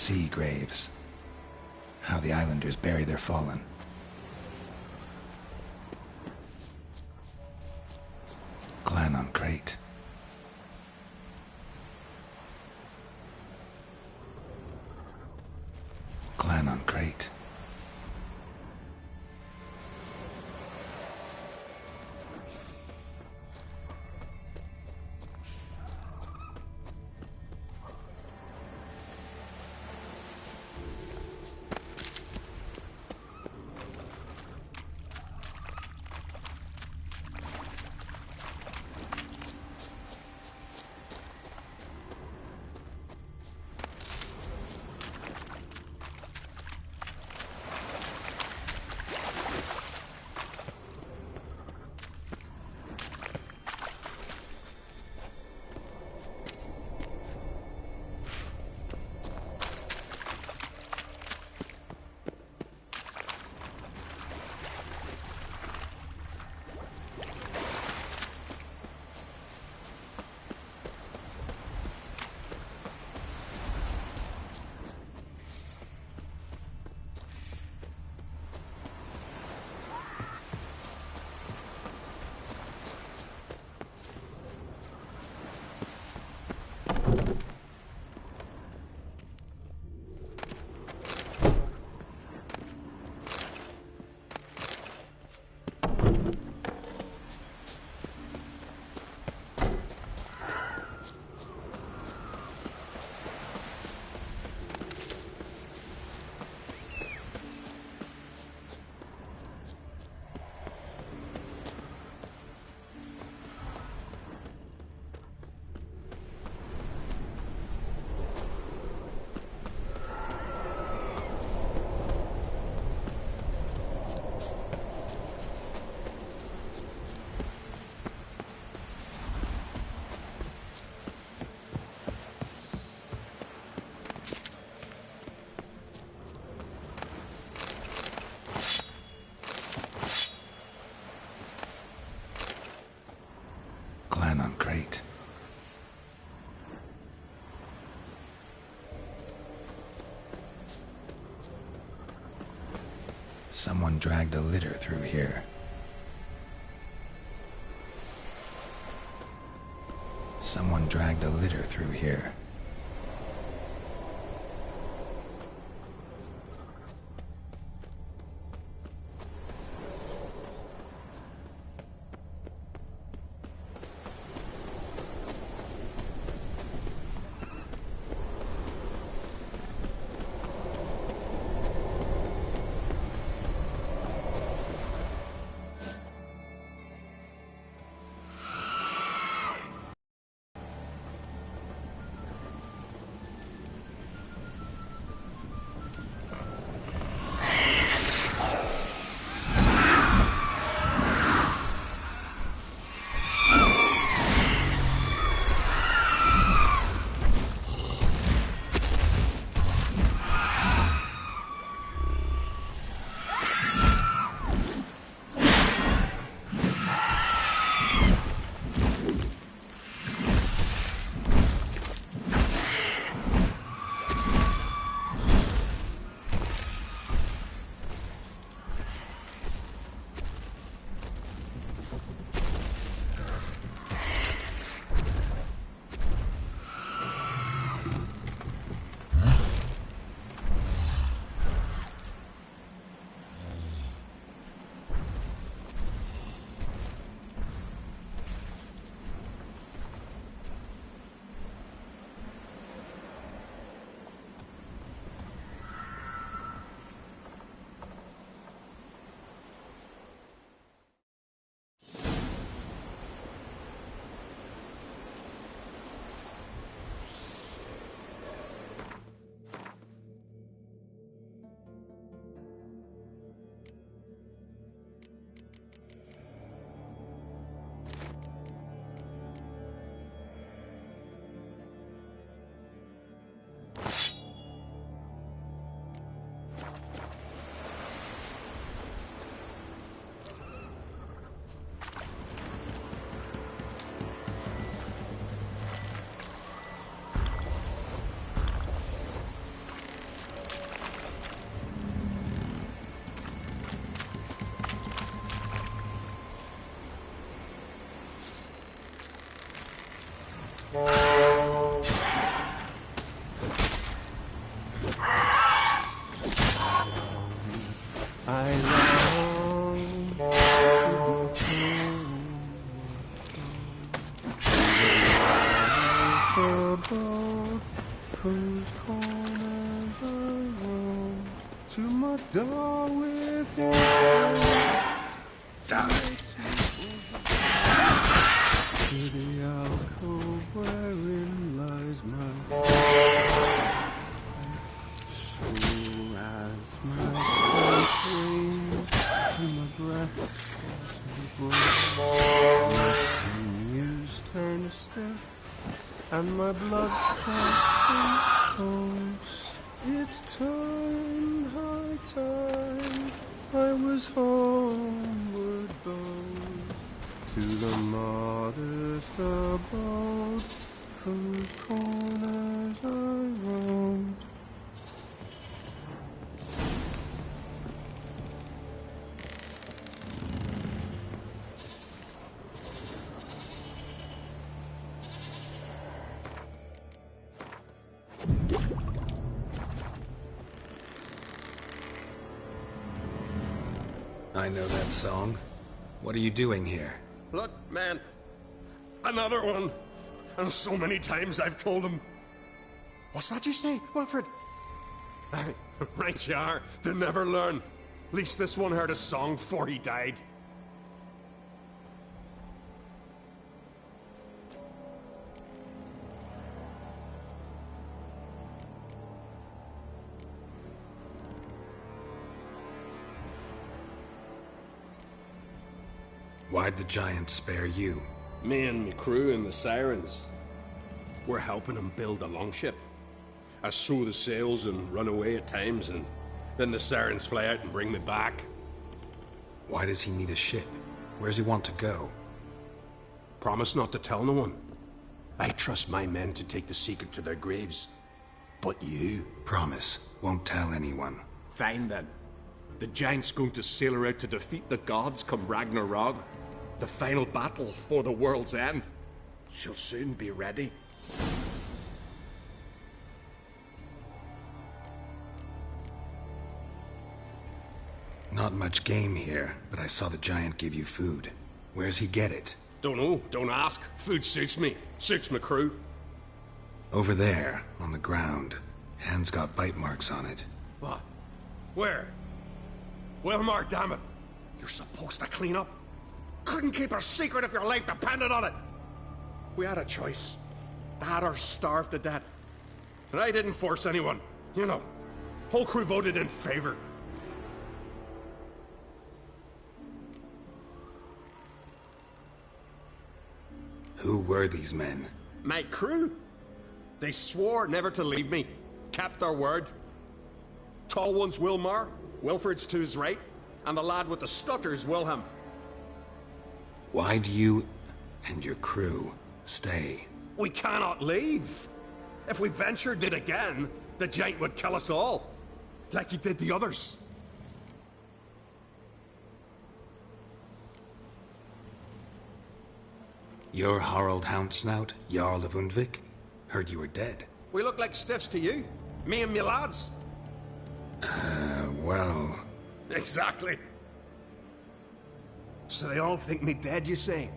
sea graves. How the islanders bury their fallen. Clan on crate. Clan on crate. Clan on crate. Someone dragged a litter through here. Someone dragged a litter through here. Whose corners I roam to my door with you. To the alcove wherein lies my soul as my sweat wings and my breath my sinews turn stiff and my blood's comes. It's time, high time, I was homeward bound to the modest abode whose corners I roamed. I know that song. What are you doing here? Look, man. Another one. And so many times I've told him. What's that you say, Wilfred? Right you are. They never learn. At least this one heard a song before he died. Why'd the giant spare you? Me and me crew and the Sirens. We're helping him build a longship. I sew the sails and run away at times, and then the Sirens fly out and bring me back. Why does he need a ship? Where's he want to go? Promise not to tell no one. I trust my men to take the secret to their graves. But you... Promise. Won't tell anyone. Fine then. The giant's going to sail her out to defeat the gods come Ragnarok. The final battle for the world's end. She'll soon be ready. Not much game here, but I saw the giant give you food. Where's he get it? Don't know, don't ask. Food suits me. Suits my crew. Over there, on the ground. Hand's got bite marks on it. What? Where? Wilmar, damn it! You're supposed to clean up. Couldn't keep a secret if your life depended on it. We had a choice. That or starve to death. And I didn't force anyone. You know, whole crew voted in favor. Who were these men? My crew. They swore never to leave me. Kept their word. Tall one's Wilmar. Wilfred's to his right. And the lad with the stutter's Wilhelm. Why'd you and your crew stay? We cannot leave. If we ventured it again, the giant would kill us all. Like he did the others. You're Harald Houndsnout, Jarl of Undvik? Heard you were dead. We look like stiffs to you. Me and me lads. Well... Exactly. So they all think me dead, you say?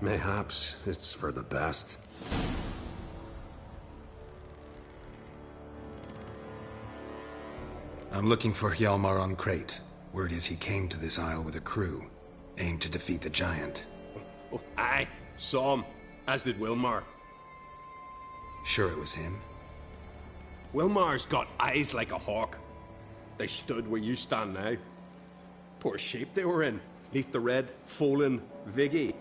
Mayhaps it's for the best. I'm looking for Hjalmar on Crate. Word is he came to this isle with a crew. Aimed to defeat the giant. Oh, aye, saw him. As did Wilmar. Sure it was him? Wilmar's got eyes like a hawk. They stood where you stand now. Poor shape they were in. Neath the red, fallen Viggy.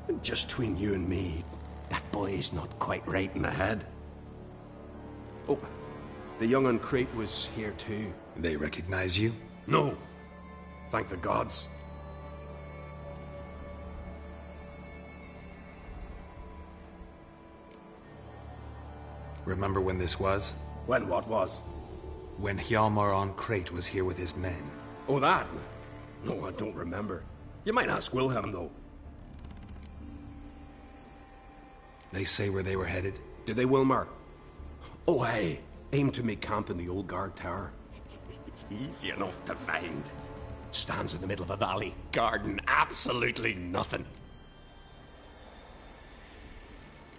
And just between you and me, that boy's not quite right in the head. Oh, the young on Crate was here too. They recognize you? No. Thank the gods. Remember when this was? When what was? When Hjalmar on Crate was here with his men. Oh, that? No, I don't remember. You might ask Wilhelm, though. They say where they were headed? Did they, Wilmar? Oh, aye. Aim to make camp in the old guard tower. Easy enough to find. Stands in the middle of a valley. Garden absolutely nothing.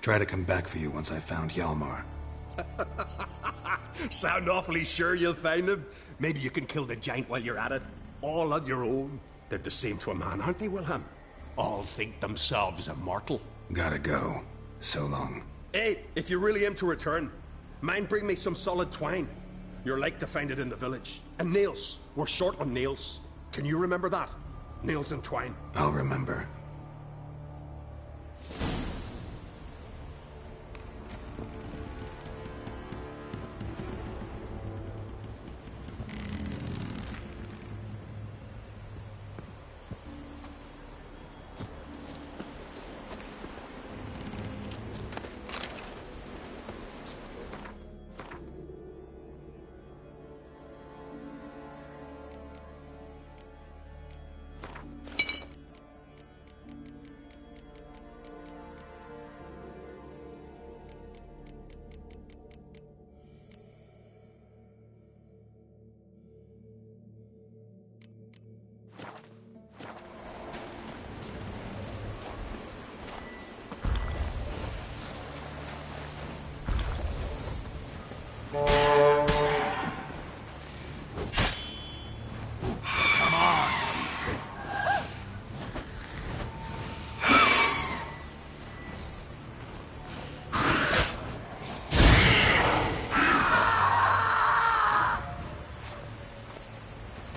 Try to come back for you once I found Hjalmar. Sound awfully sure you'll find him? Maybe you can kill the giant while you're at it. All on your own. They're the same to a man, aren't they, Wilhelm? All think themselves immortal. Gotta go. So long. Hey, if you really aim to return, mind bring me some solid twine. You're like to find it in the village. And nails. We're short on nails. Can you remember that? Nails and twine. I'll remember.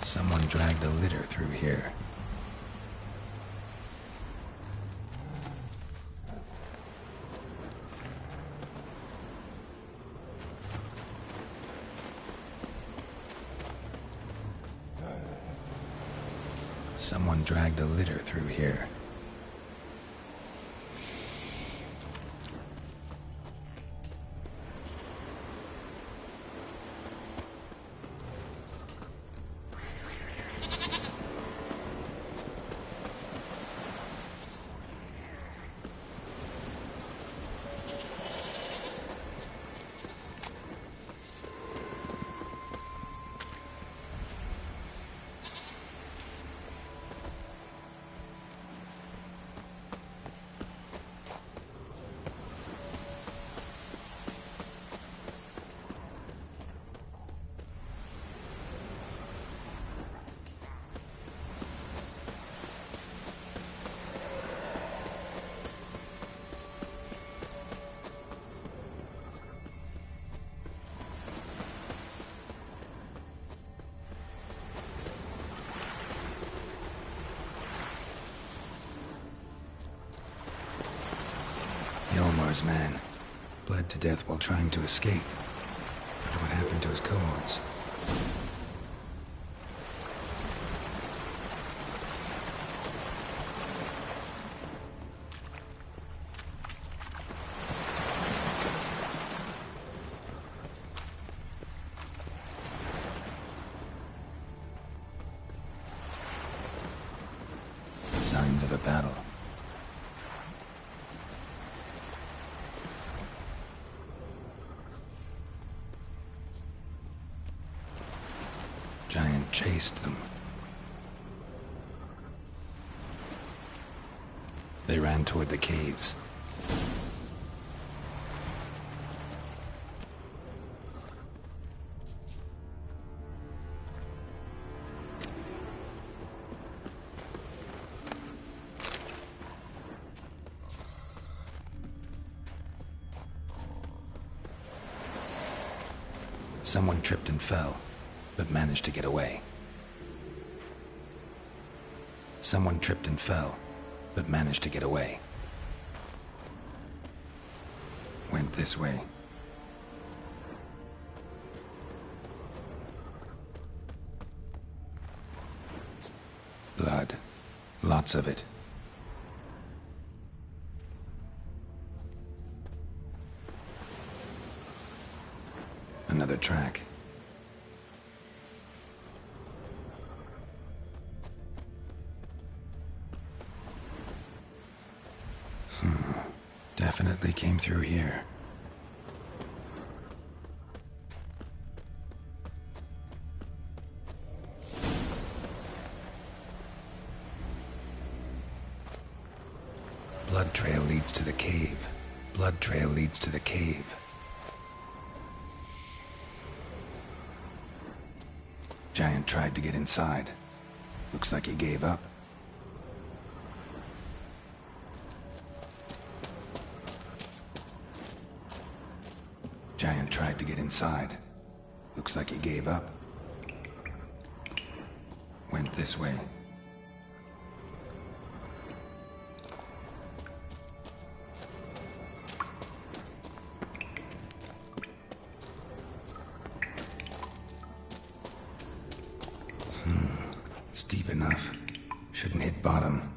Someone dragged a litter through here. Someone dragged a litter through here. Hjalmar's man. Bled to death while trying to escape. Wonder what happened to his cohorts. Signs of a battle. Giant chased them. They ran toward the caves. Someone tripped and fell, but managed to get away. Someone tripped and fell, but managed to get away. Went this way. Blood. Lots of it. Another track. Definitely came through here. Blood trail leads to the cave. Blood trail leads to the cave. Giant tried to get inside. Looks like he gave up. Giant tried to get inside. Looks like he gave up. Went this way. It's deep enough. Shouldn't hit bottom.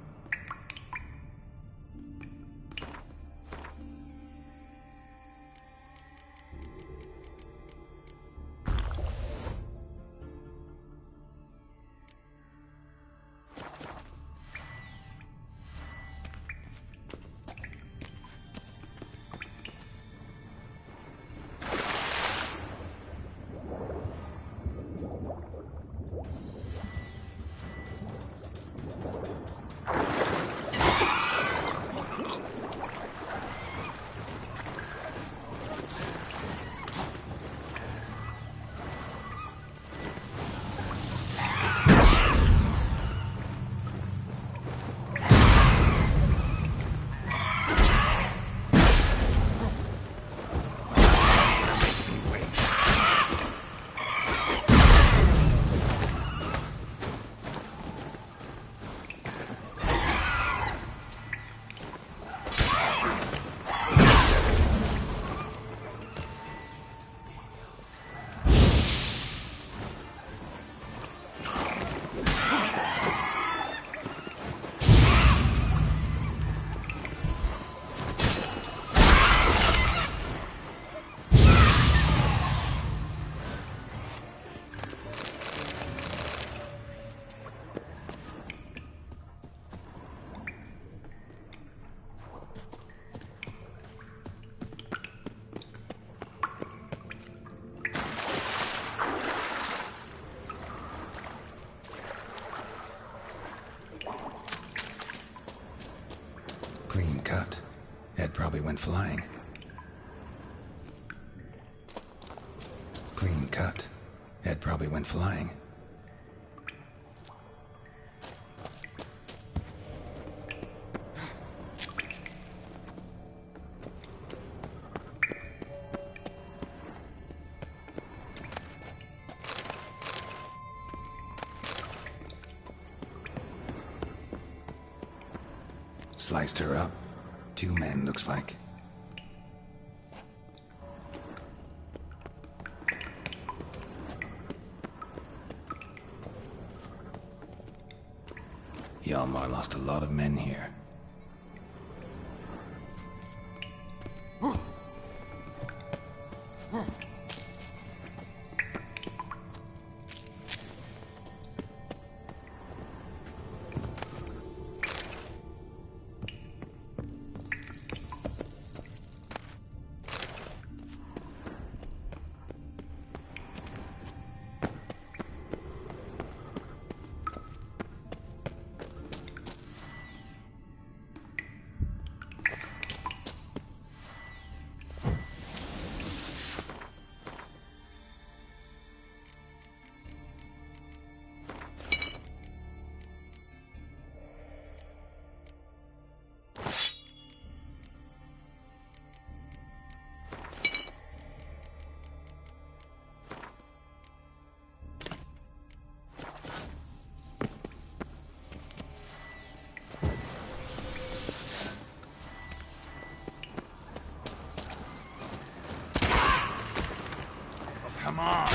Clean cut. Head probably went flying. Clean cut. Head probably went flying. Sliced her up. 2 men, looks like. Hjalmar lost a lot of men here. Come on!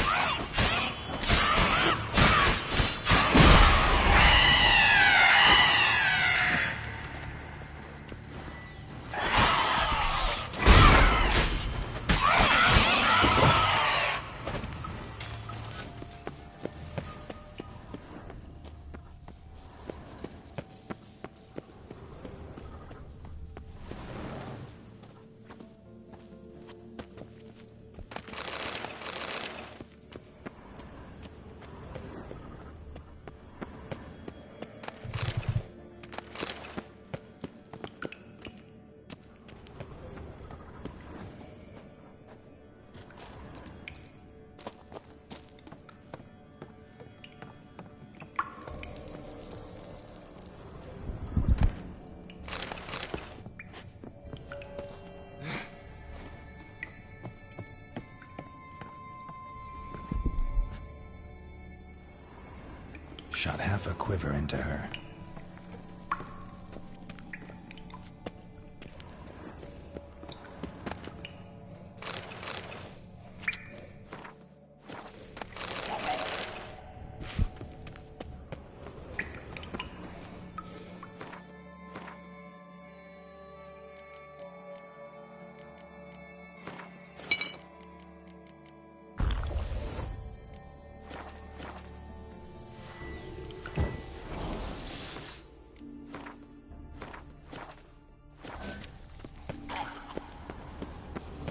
shot half a quiver into her.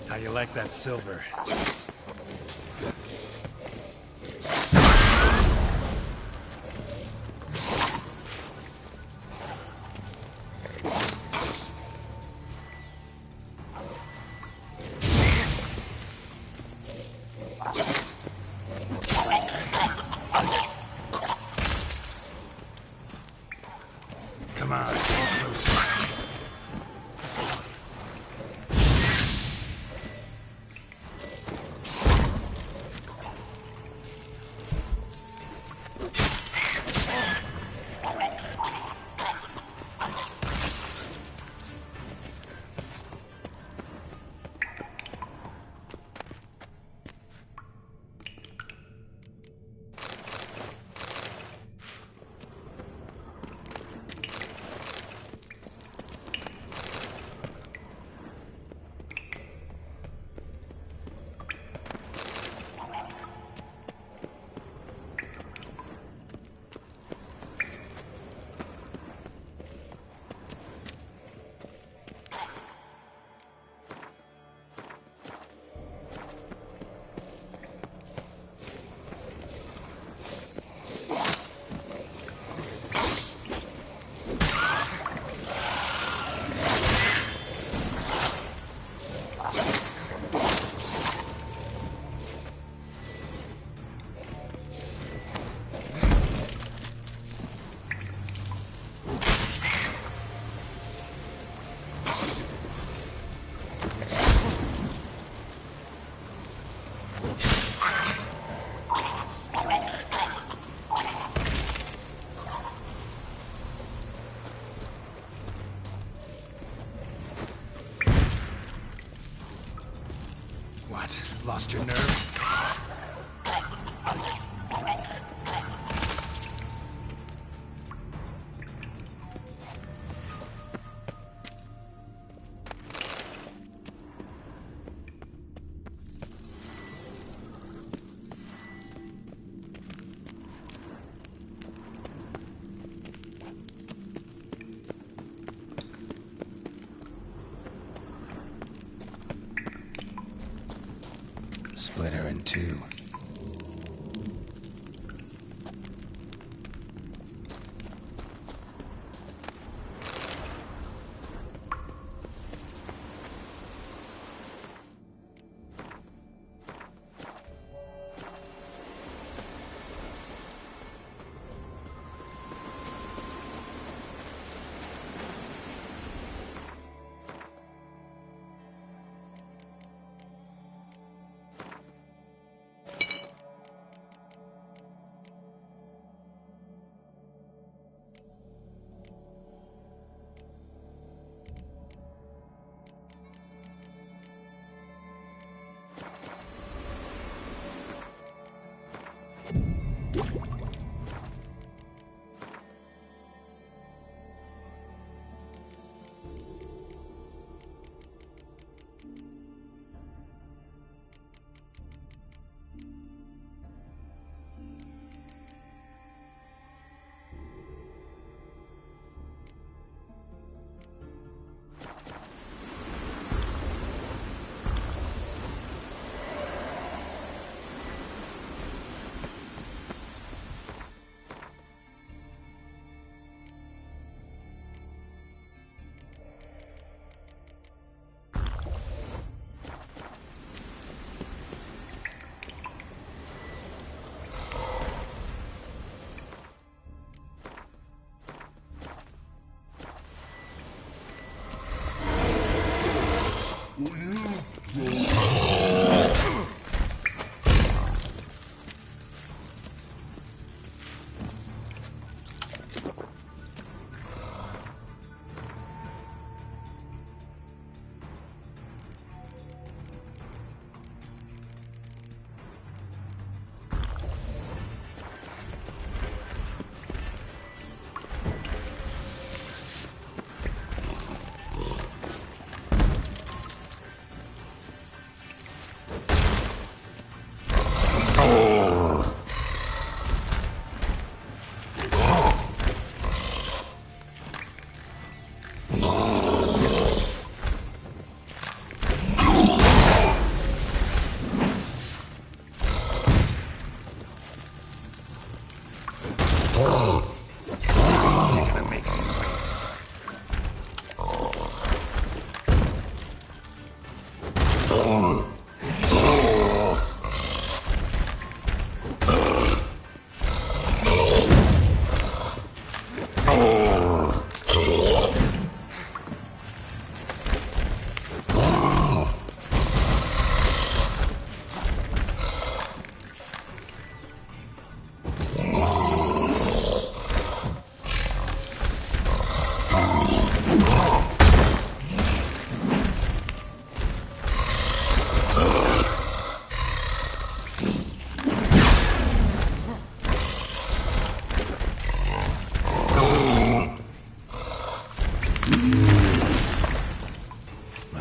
How you like that silver? Come on, closer. What? Lost your nerve? Split her in two.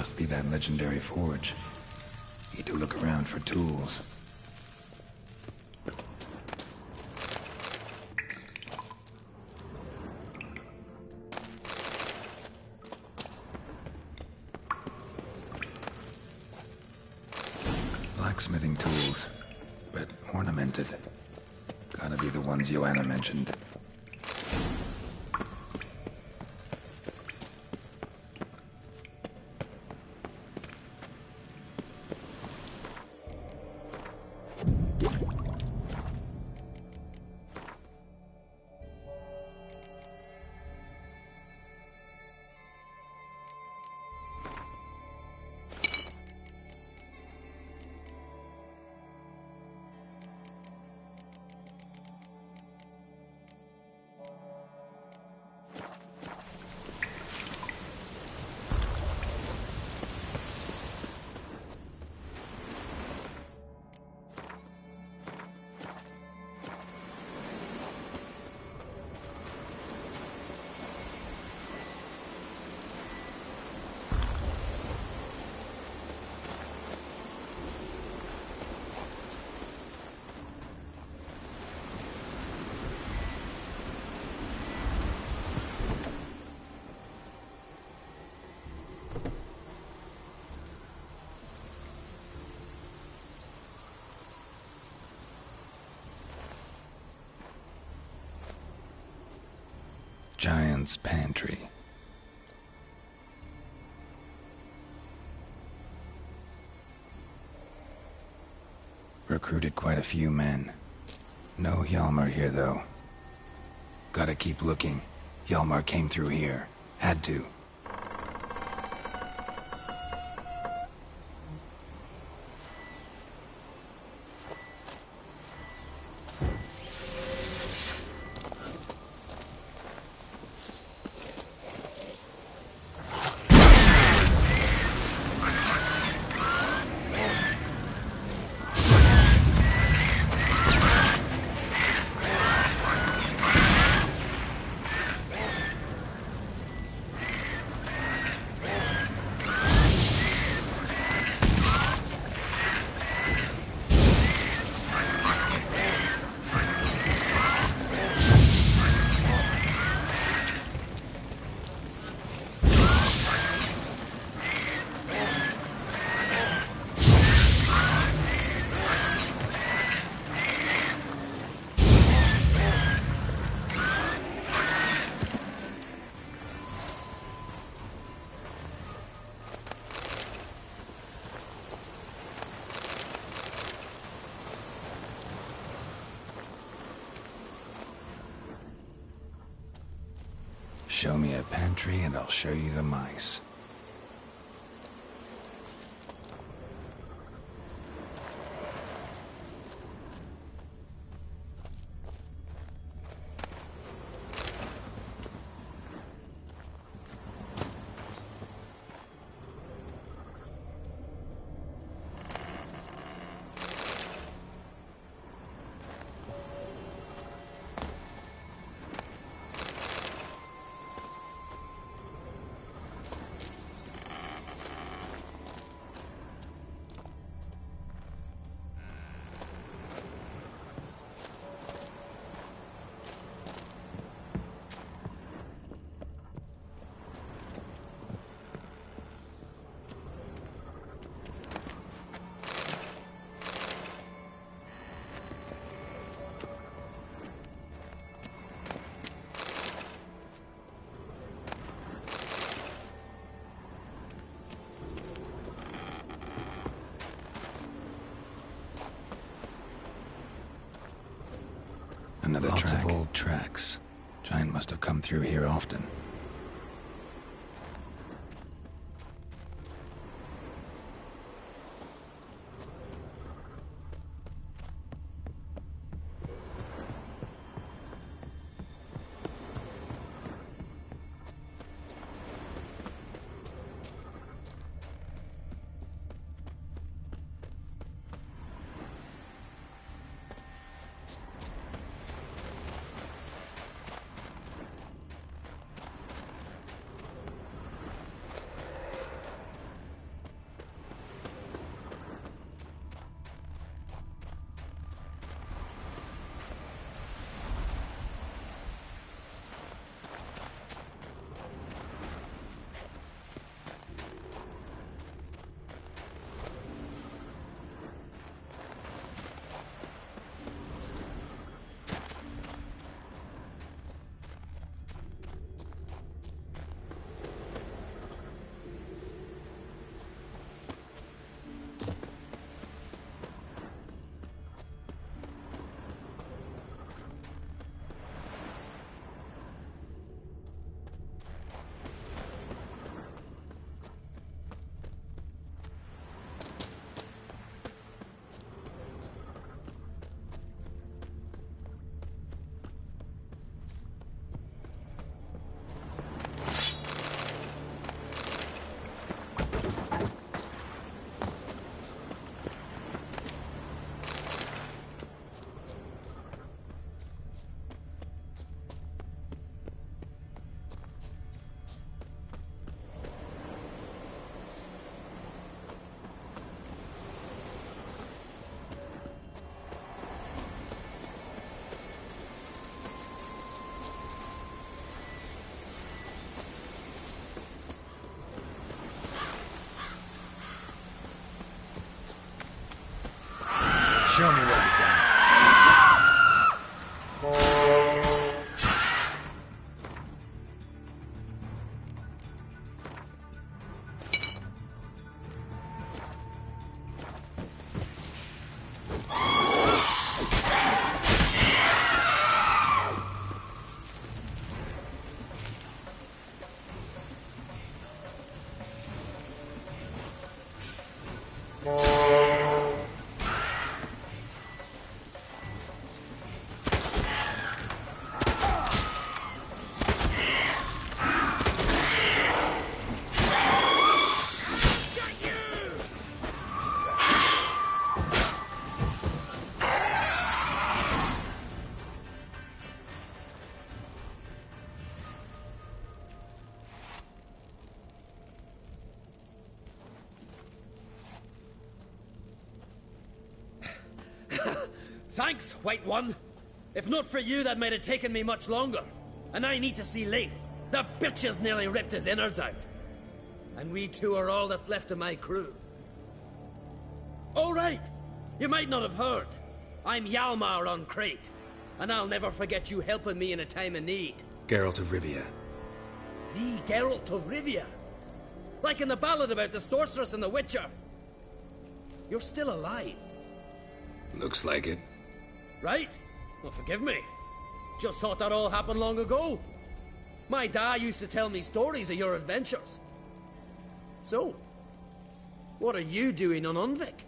Must be that legendary forge. Need to look around for tools. Blacksmithing tools, but ornamented. Gotta be the ones Joanna mentioned. Giant's Pantry. Recruited quite a few men. No Hjalmar here, though. Gotta keep looking. Hjalmar came through here. Had to. Show me a pantry and I'll show you the mice. Another Lots track. Of old tracks. Giant must have come through here often. Show me what you got. Thanks, White One. If not for you, that might have taken me much longer. And I need to see Leif. The bitch has nearly ripped his innards out. And we two are all that's left of my crew. All right. You might not have heard. I'm Hjalmar on Crate. And I'll never forget you helping me in a time of need. Geralt of Rivia. The Geralt of Rivia. Like in the ballad about the sorceress and the witcher. You're still alive. Looks like it. Right? Well, forgive me. Just thought that all happened long ago. My dad used to tell me stories of your adventures. So, what are you doing on Undvik?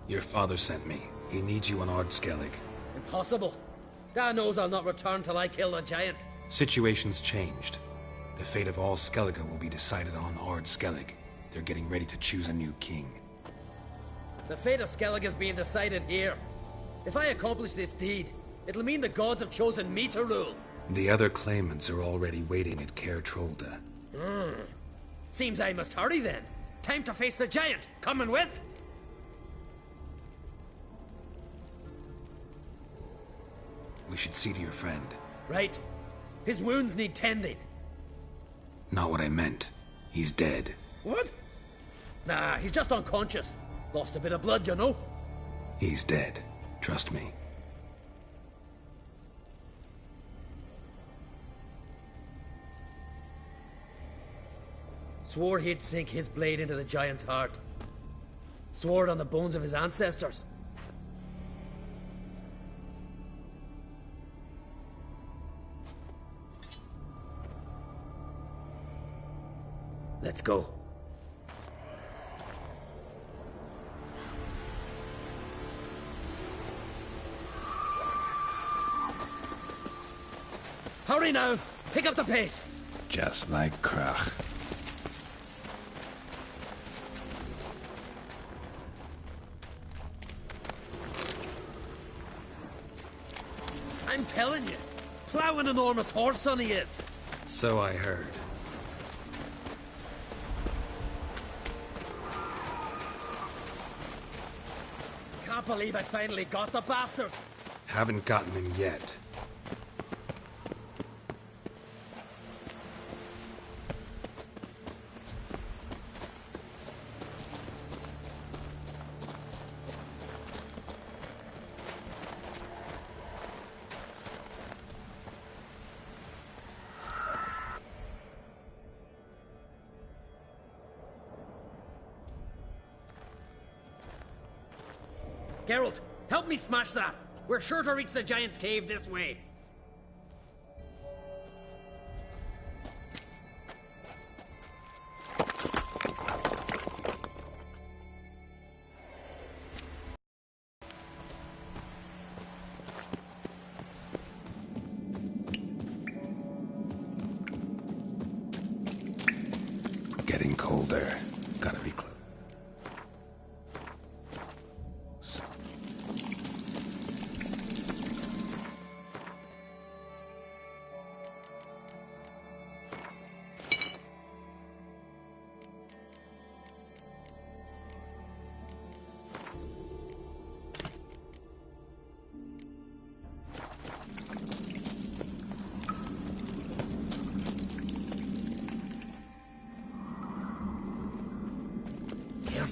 Your father sent me. He needs you on Ardskelig. Impossible. Dad knows I'll not return till I kill the giant. Situation's changed. The fate of all Skellige will be decided on Ardskelig. They're getting ready to choose a new king. The fate of Skellige is being decided here. If I accomplish this deed, it'll mean the gods have chosen me to rule. The other claimants are already waiting at Caer Trolda. Seems I must hurry then. Time to face the giant. Coming with? We should see to your friend. Right. His wounds need tending. Not what I meant. He's dead. What? Nah, he's just unconscious. Lost a bit of blood, you know. He's dead. Trust me. Swore he'd sink his blade into the giant's heart. Swore it on the bones of his ancestors. Let's go. Hurry now! Pick up the pace! Just like Krach. I'm telling you, plow an enormous horse on he is. So I heard. Can't believe I finally got the bastard. Haven't gotten him yet. Geralt, help me smash that. We're sure to reach the giant's cave this way. Getting colder. Gotta be close.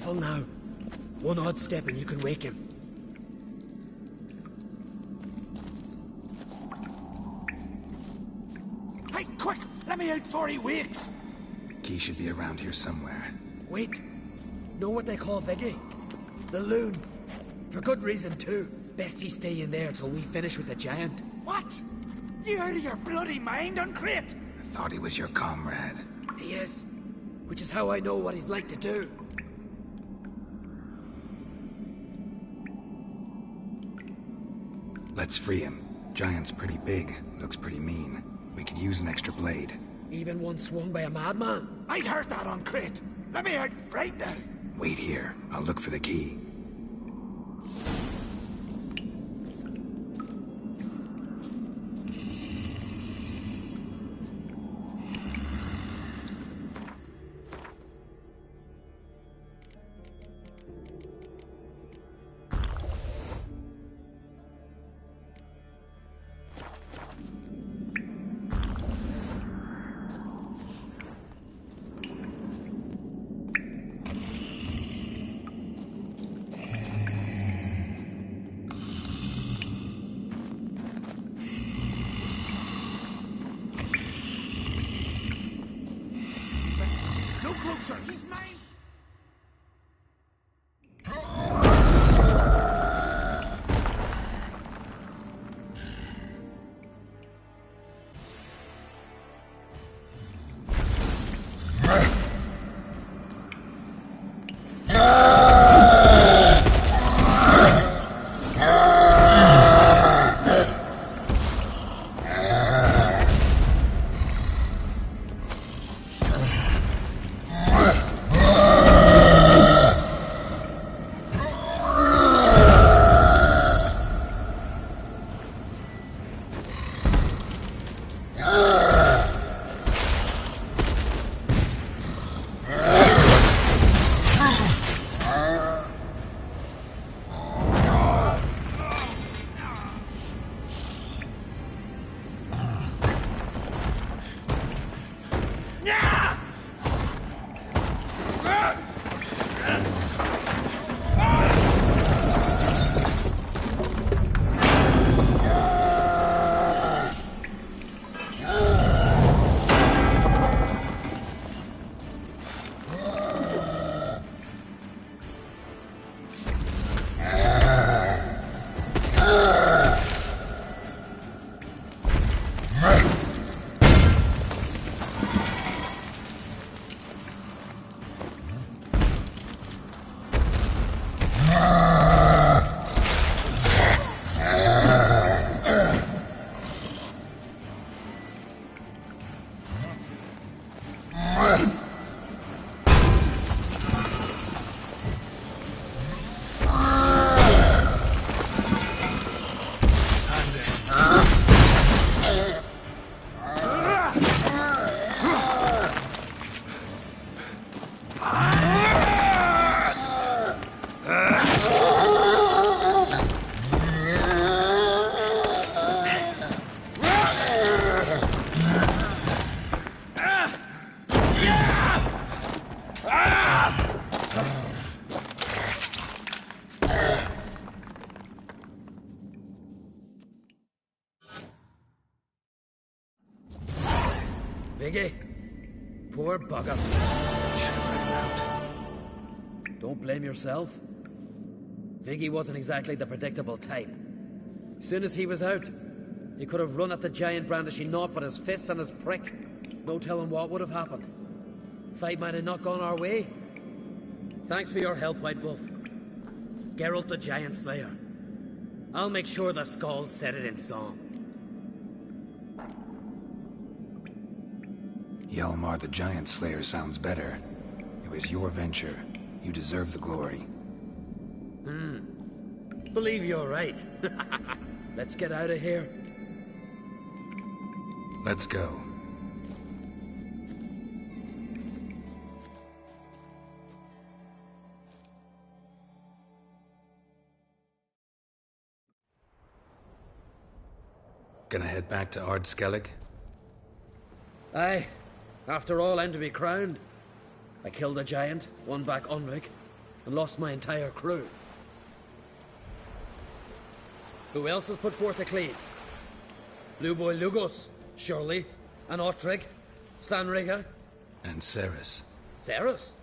Careful now. One odd step and you can wake him. Hey, quick! Let me out before he wakes! Key should be around here somewhere. Wait. Know what they call Viggy? The loon. For good reason, too. Best he stay in there till we finish with the giant. What? You out of your bloody mind, Uncrate? I thought he was your comrade. He is. Which is how I know what he's like to do. Let's free him. Giant's pretty big, looks pretty mean. We could use an extra blade. Even one swung by a madman. I heard that, Uncrate. Let me out right now. Wait here. I'll look for the key. No closer, he's mine! Viggy, poor bugger. Should have let him out. Don't blame yourself. Viggy wasn't exactly the predictable type. Soon as he was out, he could have run at the giant brandishing naught but his fists and his prick. No telling what would have happened. Fight might have not gone our way. Thanks for your help, White Wolf. Geralt the Giant Slayer. I'll make sure the Skald said it in song. Hjalmar the Giant Slayer sounds better. It was your venture. You deserve the glory. Believe you're right. Let's get out of here. Let's go. Gonna head back to Undvik? Aye. After all, I'm to be crowned. I killed a giant, won back Undvik. and lost my entire crew. Who else has put forth a claim? Blue Boy Lugos, surely, and Undvik, SuFrEGuEY. And Ceres. Ceres?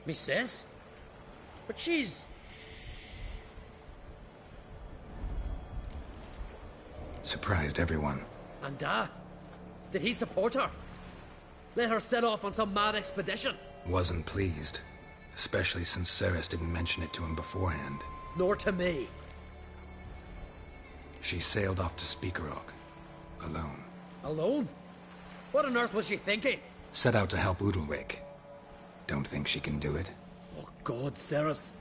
Me sis? But she's... Surprised everyone. And did he support her? Let her set off on some mad expedition? Wasn't pleased. Especially since Ceres didn't mention it to him beforehand. Nor to me. She sailed off to SuFrEGuEY. Alone. Alone? What on earth was she thinking? Set out to help Undvik. Don't think she can do it? Oh God, Ceres.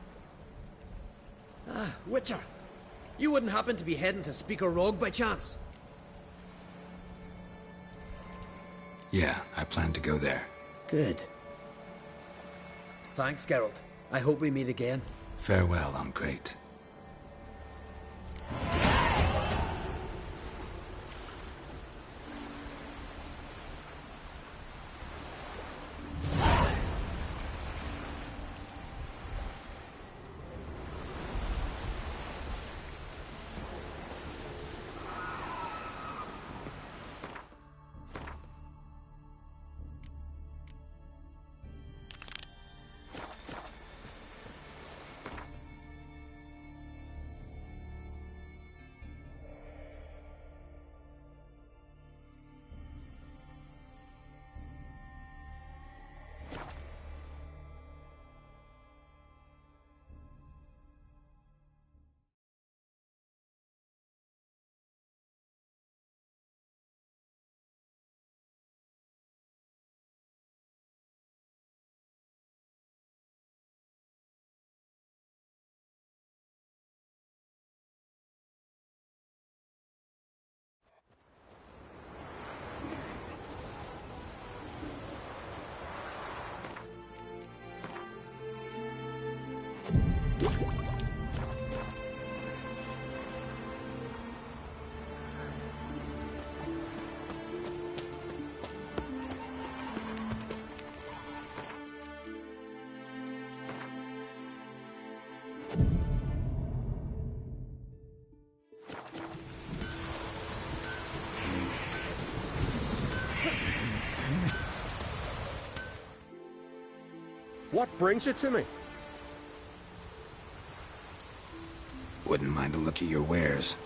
Witcher. You wouldn't happen to be heading to SuFrEGuEY by chance? Yeah, I plan to go there. Good. Thanks, Geralt. I hope we meet again. Farewell, Undvik. What brings it to me? Wouldn't mind a look at your wares.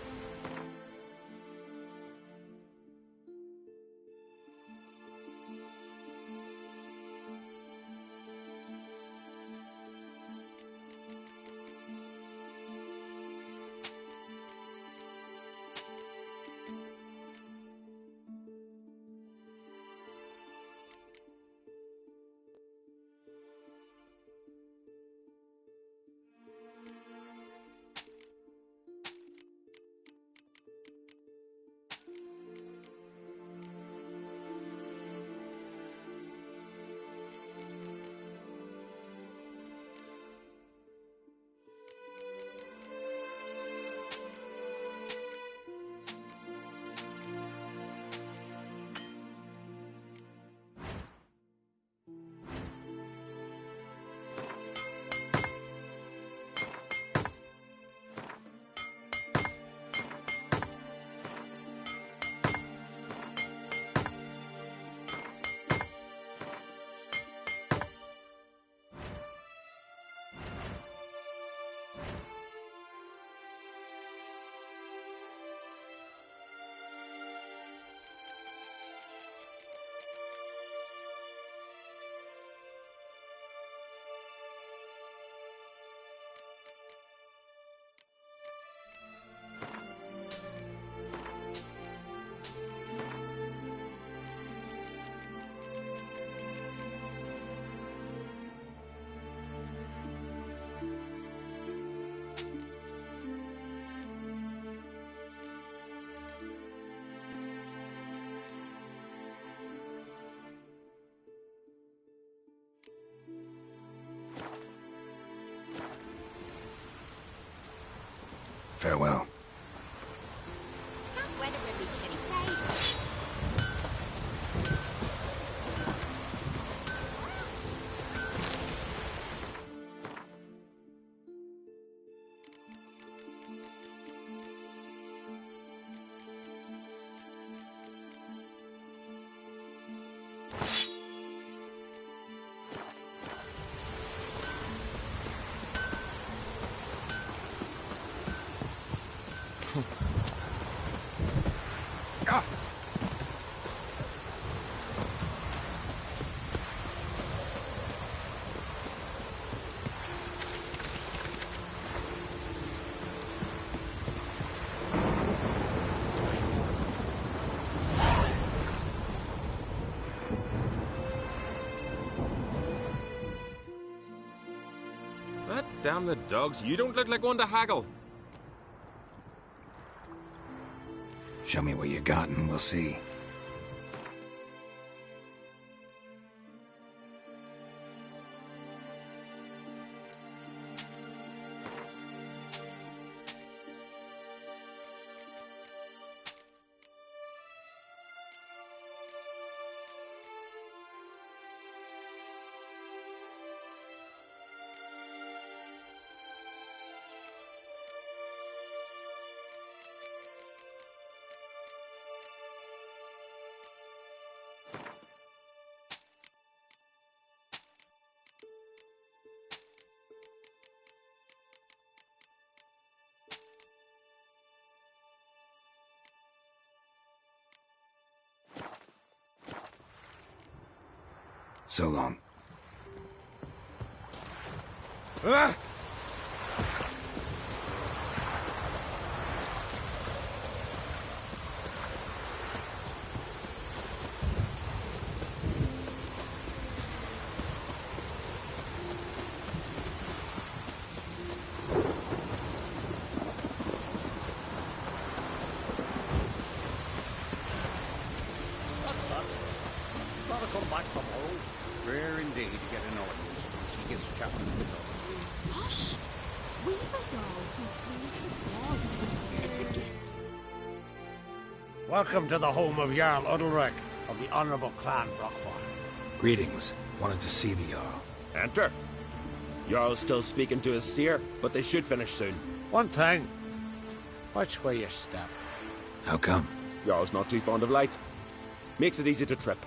Farewell. That weather would be pretty safe. Damn the dogs, you don't look like one to haggle. Show me what you got and we'll see. So long. Ah! That's that. Gotta come back tomorrow. Rare indeed to get an audience once he gets chatting with us. Hush! We've a doll who plays with gods. It's a gift. Welcome to the home of Jarl Undvik of the Honourable Clan Brockfire. Greetings. Wanted to see the Jarl. Enter. Jarl's still speaking to his seer, but they should finish soon. One thing. Watch where you step. How come? Jarl's not too fond of light. Makes it easy to trip.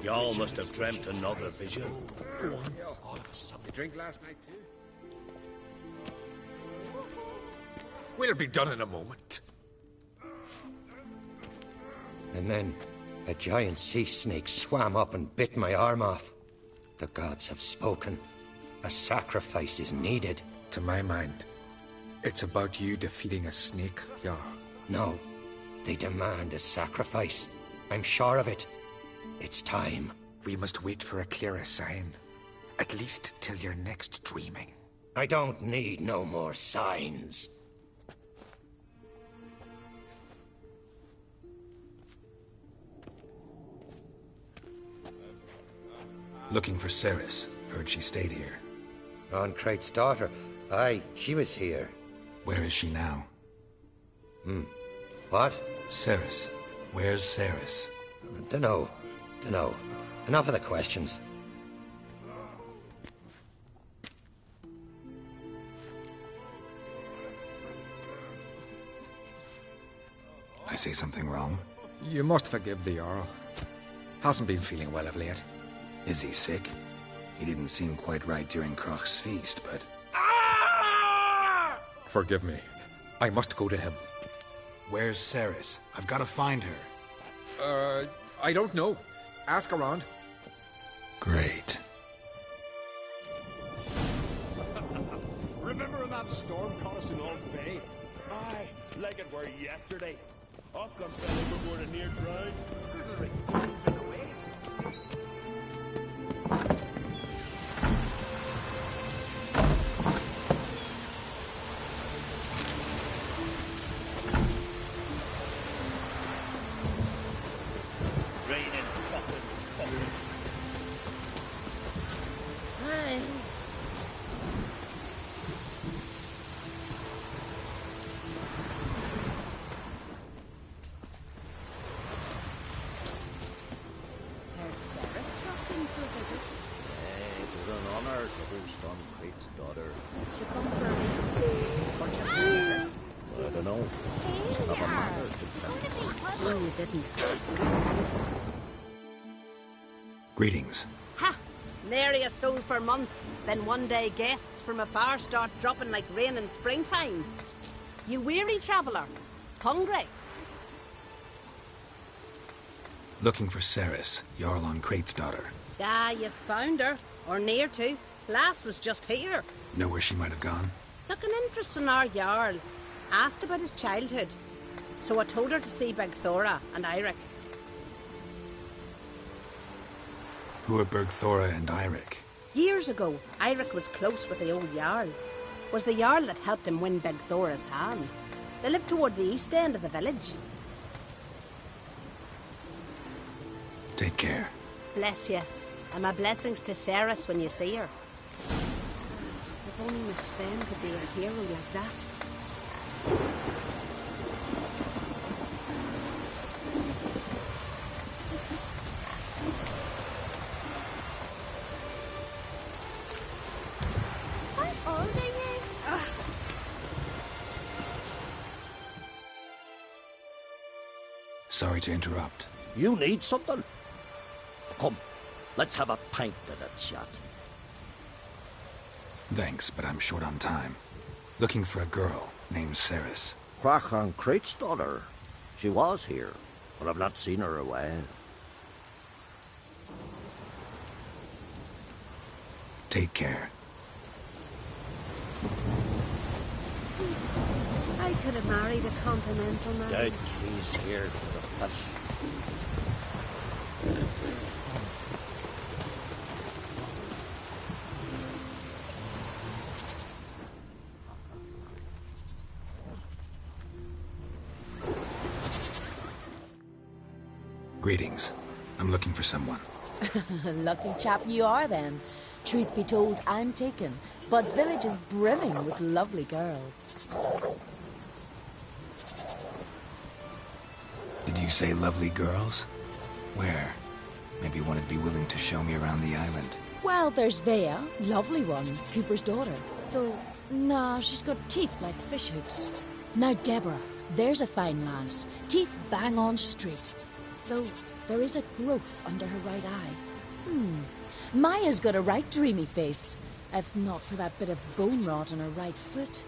Y'all must have dreamt another vision. Go on. All of a sudden. You drink last night too? We'll be done in a moment. And then a giant sea snake swam up and bit my arm off. The gods have spoken. A sacrifice is needed. To my mind, it's about you defeating a snake, Jarl. No, they demand a sacrifice. I'm sure of it. It's time. We must wait for a clearer sign. At least till your next dreaming. I don't need no more signs. Looking for Ceres. Heard she stayed here. Crate's daughter. Aye, she was here. Where is she now? What? Ceres. Where's Ceres? Dunno. Enough of the questions. I say something wrong? You must forgive the Jarl. Hasn't been feeling well of late. Is he sick? He didn't seem quite right during Kroch's feast, but... Forgive me. I must go to him. Where's Ceres? I've got to find her. I don't know. Ask around. Great. Remember when that storm caught us in Old Bay? Aye, like it were yesterday. Off comes sailing before the near drowned. Moving the waves and sea. Raining fucking fuckers. Hi. Heard Ceres dropped in for a visit. It was an honor to host Crate's daughter. She come for a reason. Or just a visit. I don't know. Hey, Have a Jarl. manner to tell. Well, you didn't ask. Greetings. Ha! Nary a soul for months. Then one day guests from afar start dropping like rain in springtime. You weary traveller? Hungry? Looking for Ceres, Jarl on Crate's daughter. Ah, you found her. Or near to. Lass was just here. Know where she might have gone? Took an interest in our Jarl. Asked about his childhood. So I told her to see Bergthora and Eirik. Who are Bergthora and Eirik? Years ago, Eirik was close with the old Jarl. Was the Jarl that helped him win Bergthora's hand. They lived toward the east end of the village. Take care. Bless you. And my blessings to Ceres when you see her. If only Miss Sven could be a hero like that. How old are you? Sorry to interrupt. You need something? Come, let's have a pint of that shot. Thanks, but I'm short on time. Looking for a girl named Ceres. Crach on Crate's daughter. She was here, but I've not seen her a while. Take care. I could have married a continental man. Dead keys here for the fish. Greetings. I'm looking for someone. Lucky chap you are, then. Truth be told, I'm taken, but village is brimming with lovely girls. Did you say lovely girls? Where? Maybe one would be willing to show me around the island. Well, there's Vea, lovely one, Cooper's daughter. Though, nah, she's got teeth like fish hooks. Now Deborah, there's a fine lass, teeth bang on straight. Though there is a growth under her right eye. Maya's got a right dreamy face, if not for that bit of bone rot on her right foot.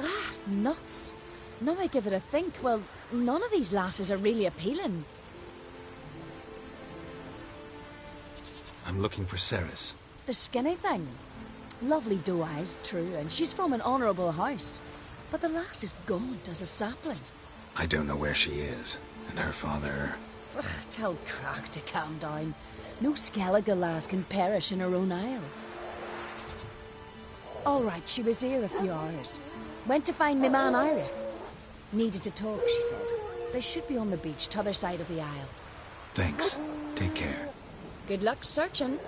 Ah, nuts. Now I give it a think, well, none of these lasses are really appealing. I'm looking for Ceres. The skinny thing. Lovely doe eyes, true, and she's from an honourable house. But the lass is gaunt as a sapling. I don't know where she is, and her father... Ugh, tell Crach to calm down. No Skellige lass can perish in her own isles. All right, she was here a few hours. Went to find me man Eirik. Needed to talk, she said. They should be on the beach, t'other side of the isle. Thanks. Take care. Good luck searching.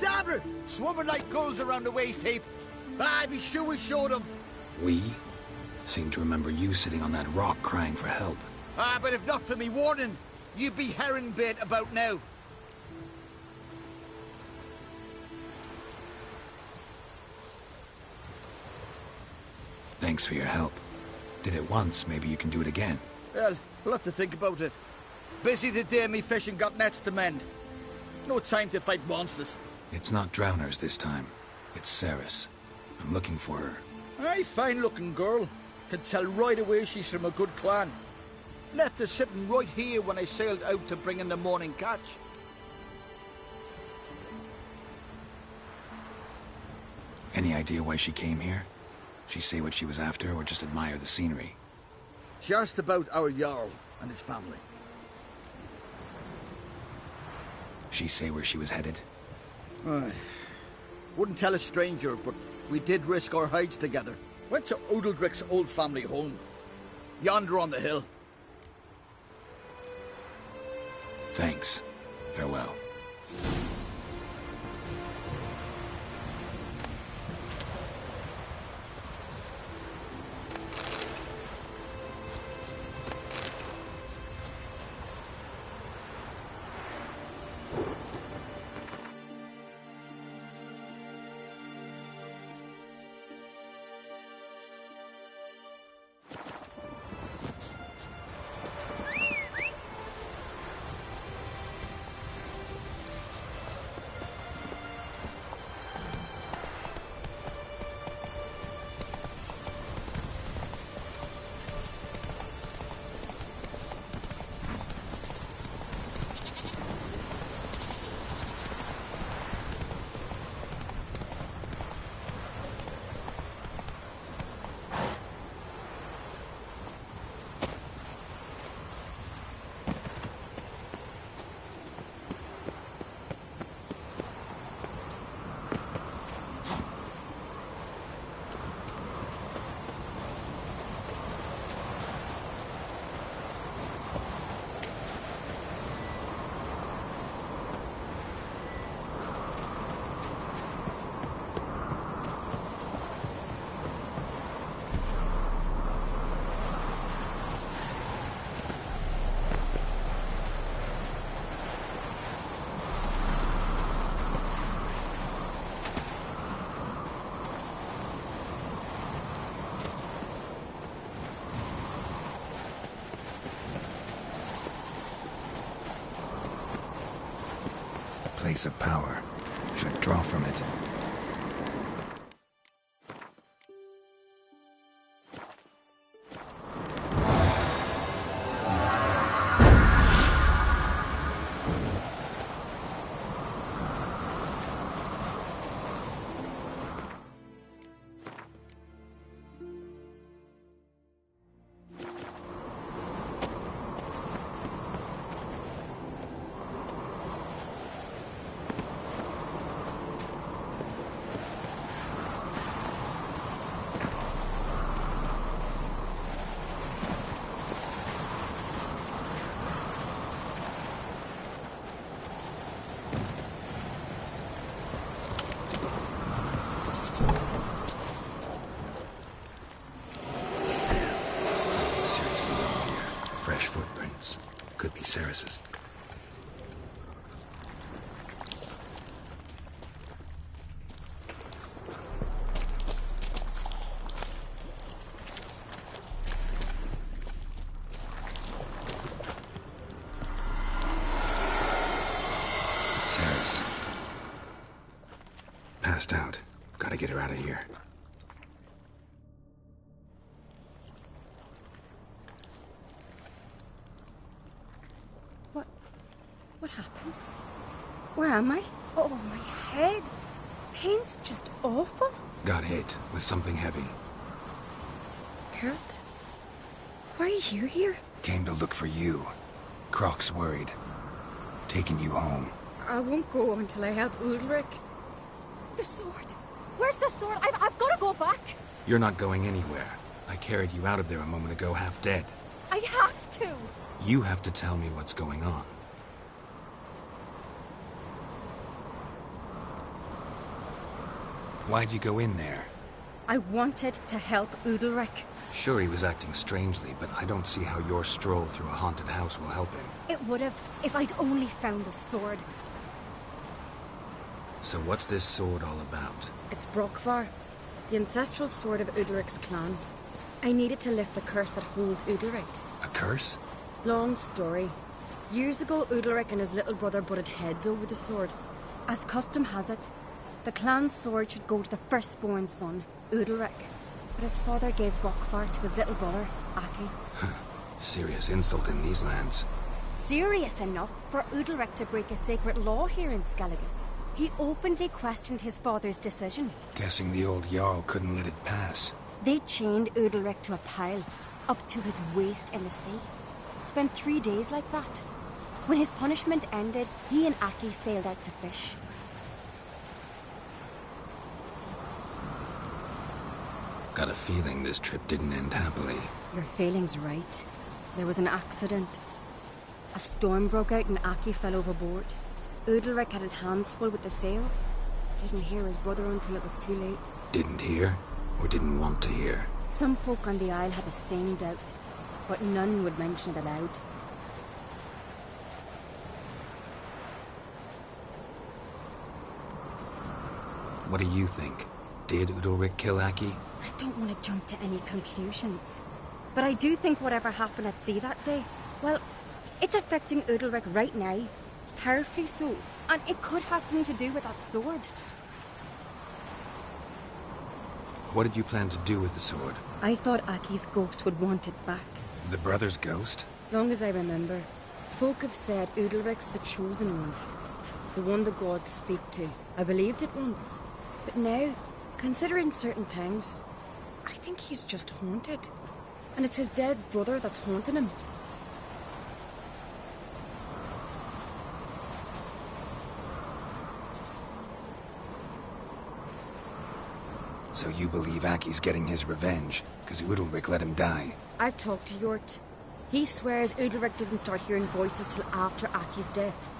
Dabber! Swarming like gulls around the waist heap. Ah, be sure we showed them. We? Seem to remember you sitting on that rock crying for help. Ah, but if not for me warning, you'd be herring bait about now. Thanks for your help. Did it once, maybe you can do it again. Well, we'll have to think about it. Busy the day me fishing got nets to mend. No time to fight monsters. It's not drowners this time. It's Ceres. I'm looking for her. Aye, fine-looking girl. Can tell right away she's from a good clan. Left her sitting right here when I sailed out to bring in the morning catch. Any idea why she came here? She say what she was after, or just admire the scenery? She asked about our Jarl and his family. She say where she was headed? Wouldn't tell a stranger, but we did risk our hides together. Went to Undvik's old family home. Yonder on the hill. Thanks. Farewell. Place of power. Should draw from it. Fresh footprints. Could be Ceres's. Ceres. Passed out. Gotta get her out of here. What happened? Where am I? Oh, my head. Pain's just awful. Got hit with something heavy. Geralt? Why are you here? Came to look for you. Croc's worried. Taking you home. I won't go until I help Undvik. The sword! Where's the sword? I've got to go back! You're not going anywhere. I carried you out of there a moment ago, half dead. I have to! You have to tell me what's going on. Why'd you go in there? I wanted to help Undvik. Sure, he was acting strangely, but I don't see how your stroll through a haunted house will help him. It would have if I'd only found the sword. So what's this sword all about? It's Brokvar, the ancestral sword of Undvik's clan. I needed to lift the curse that holds Undvik. A curse? Long story. Years ago, Undvik and his little brother butted heads over the sword. As custom has it, the clan's sword should go to the firstborn son, Undvik. But his father gave Brokvar to his little brother, Aki. Serious insult in these lands. Serious enough for Undvik to break a sacred law here in Skellige. He openly questioned his father's decision. Guessing the old Jarl couldn't let it pass. They chained Undvik to a pile, up to his waist in the sea. Spent 3 days like that. When his punishment ended, he and Aki sailed out to fish. Got a feeling this trip didn't end happily. Your feeling's right. There was an accident. A storm broke out and Aki fell overboard. Undvik had his hands full with the sails. Didn't hear his brother until it was too late. Didn't hear? Or didn't want to hear? Some folk on the Isle had the same doubt, but none would mention it aloud. What do you think? Did Undvik kill Aki? I don't want to jump to any conclusions. But I do think whatever happened at sea that day, well, it's affecting Undvik right now. Powerfully so. And it could have something to do with that sword. What did you plan to do with the sword? I thought Aki's ghost would want it back. The brother's ghost? Long as I remember, folk have said Undvik's the chosen one. The one the gods speak to. I believed it once. But now, considering certain things, I think he's just haunted. And it's his dead brother that's haunting him. So you believe Aki's getting his revenge, because Undvik let him die? I've talked to Yort. He swears Undvik didn't start hearing voices till after Aki's death.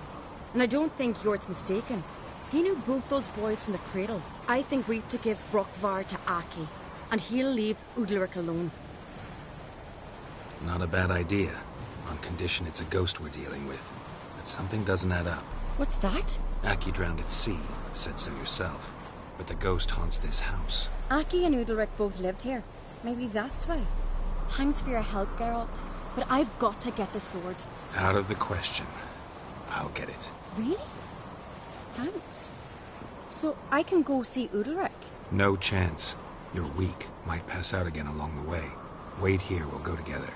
And I don't think Yort's mistaken. He knew both those boys from the cradle. I think we've to give Brokvar to Aki, and he'll leave Undvik alone. Not a bad idea, on condition it's a ghost we're dealing with. But something doesn't add up. What's that? Aki drowned at sea, said so yourself. But the ghost haunts this house. Aki and Undvik both lived here. Maybe that's why. Thanks for your help, Geralt. But I've got to get the sword. Out of the question. I'll get it. Really? Thanks. So I can go see Undvik? No chance. You're weak. Might pass out again along the way. Wait here, we'll go together.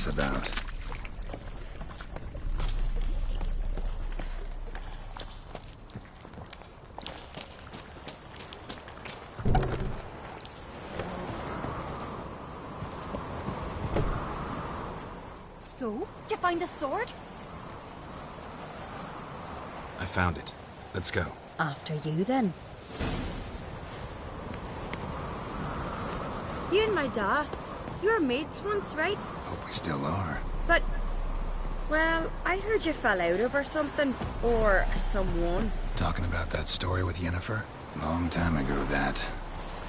About. So, did you find the sword? I found it. Let's go. After you, then. You and my dad, you were mates once, right? Hope we still are. But, well, I heard you fell out over something. Or someone. Talking about that story with Yennefer? Long time ago, that.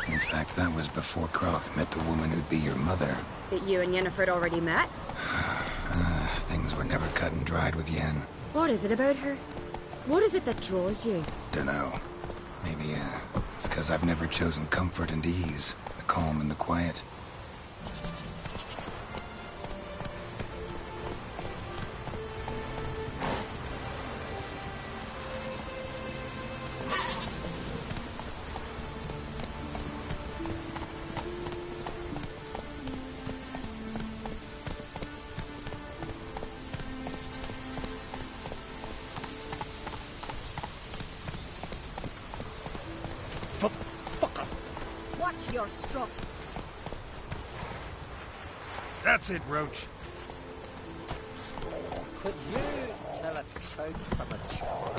In fact, that was before Croc met the woman who'd be your mother. But you and Yennefer had already met? Things were never cut and dried with Yen. What is it about her? What is it that draws you? Dunno. Maybe, it's 'cause I've never chosen comfort and ease. The calm and the quiet. Watch your strut. That's it, Roach. Could you tell a trout from a char?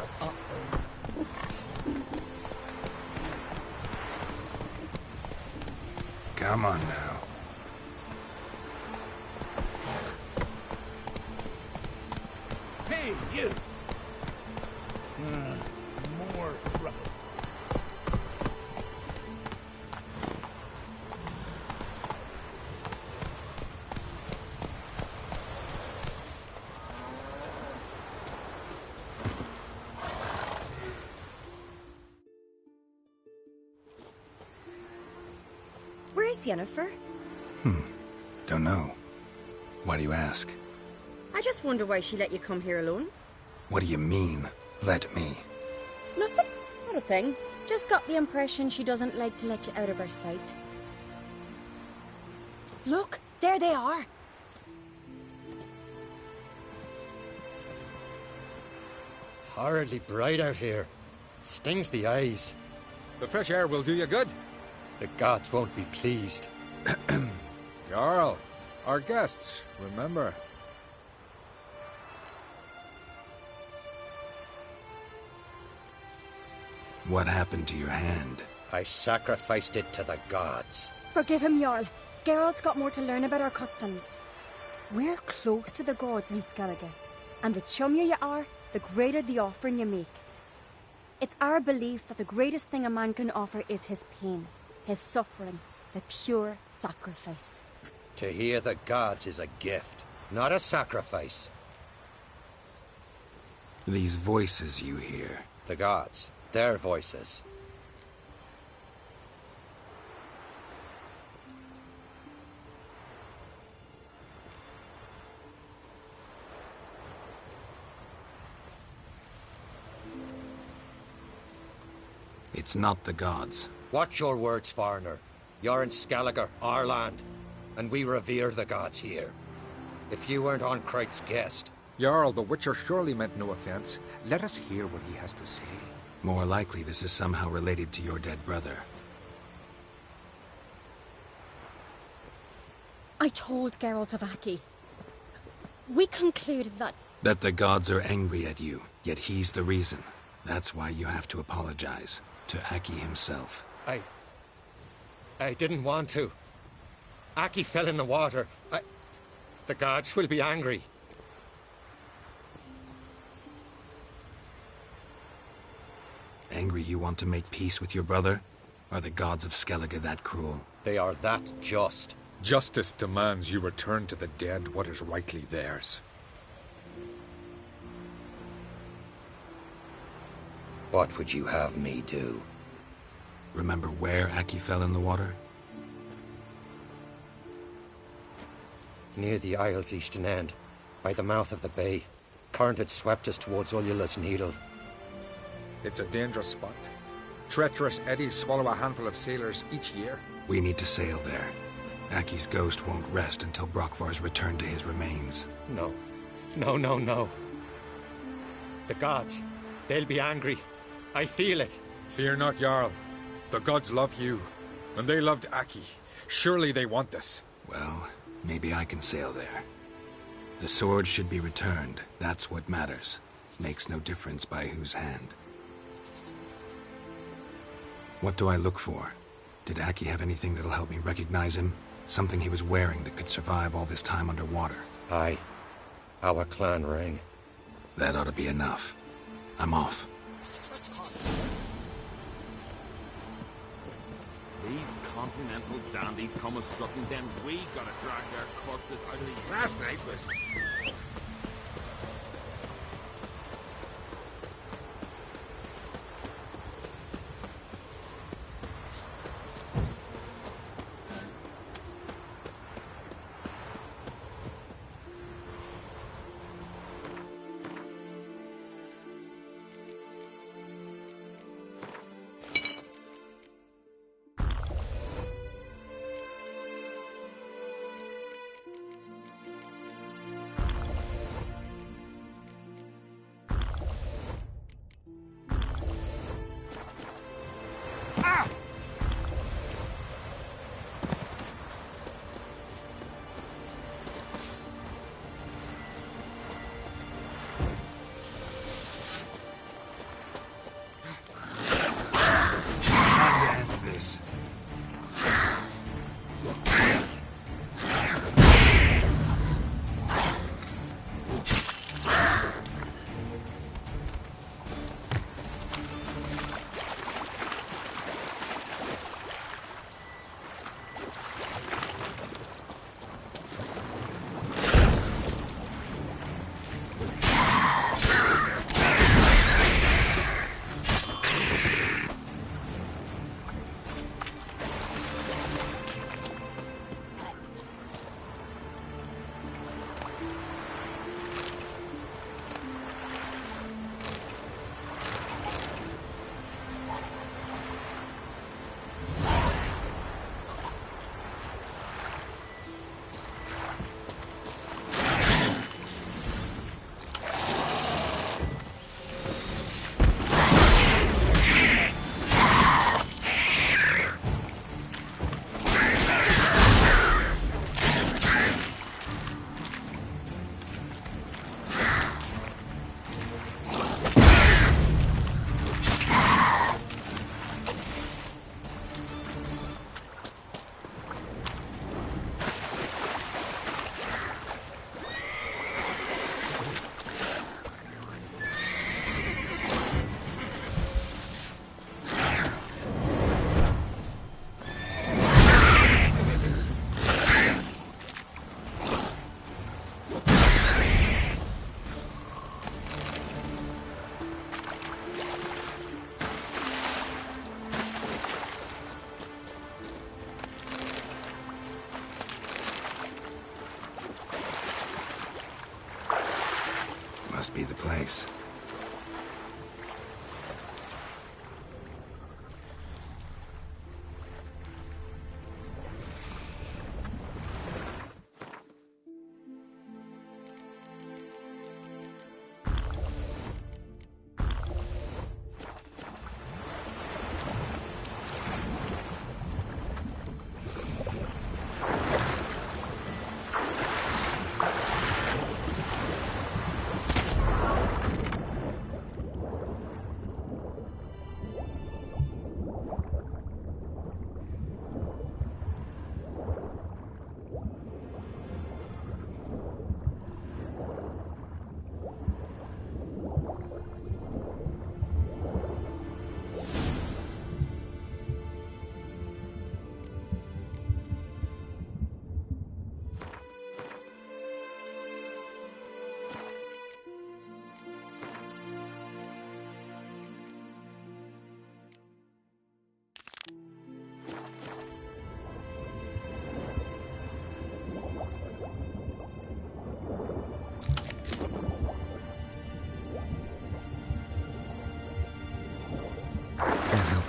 Come on now. Hey, you! More trouble. Where's Yennefer? Don't know. Why do you ask? I just wonder why she let you come here alone. What do you mean, let me? Nothing. Not a thing. Just got the impression she doesn't like to let you out of her sight. Look, there they are. Horridly bright out here. Stings the eyes. The fresh air will do you good. The gods won't be pleased. Jarl, our guests, remember. What happened to your hand? I sacrificed it to the gods. Forgive him, Jarl. Geralt's got more to learn about our customs. We're close to the gods in Skellige, and the chummier you are, the greater the offering you make. It's our belief that the greatest thing a man can offer is his pain, his suffering, the pure sacrifice. To hear the gods is a gift, not a sacrifice. These voices you hear. The gods, their voices. It's not the gods. Watch your words, foreigner. You're in Skellige, our land, and we revere the gods here. If you weren't on Kright's guest... Jarl, the Witcher surely meant no offense. Let us hear what he has to say. More likely this is somehow related to your dead brother. I told Geralt of Aki. We concluded that... That the gods are angry at you, yet he's the reason. That's why you have to apologize. To Aki himself. I didn't want to. Aki fell in the water. The gods will be angry. Angry you want to make peace with your brother? Are the gods of Skellige that cruel? They are that just. Justice demands you return to the dead what is rightly theirs. What would you have me do? Remember where Aki fell in the water? Near the Isle's eastern end, by the mouth of the bay. Current had swept us towards Ullula's Needle. It's a dangerous spot. Treacherous eddies swallow a handful of sailors each year. We need to sail there. Aki's ghost won't rest until Brokvar's returned to his remains. No. No. The gods, they'll be angry. I feel it. Fear not, Jarl. The gods love you, and they loved Aki. Surely they want this. Well, maybe I can sail there. The sword should be returned. That's what matters. Makes no difference by whose hand. What do I look for? Did Aki have anything that'll help me recognize him? Something he was wearing that could survive all this time underwater? Aye. Our clan ring. That ought to be enough. I'm off. These continental dandies come a strutting, then we gotta drag their corpses out of the... Last night was... Must be the place.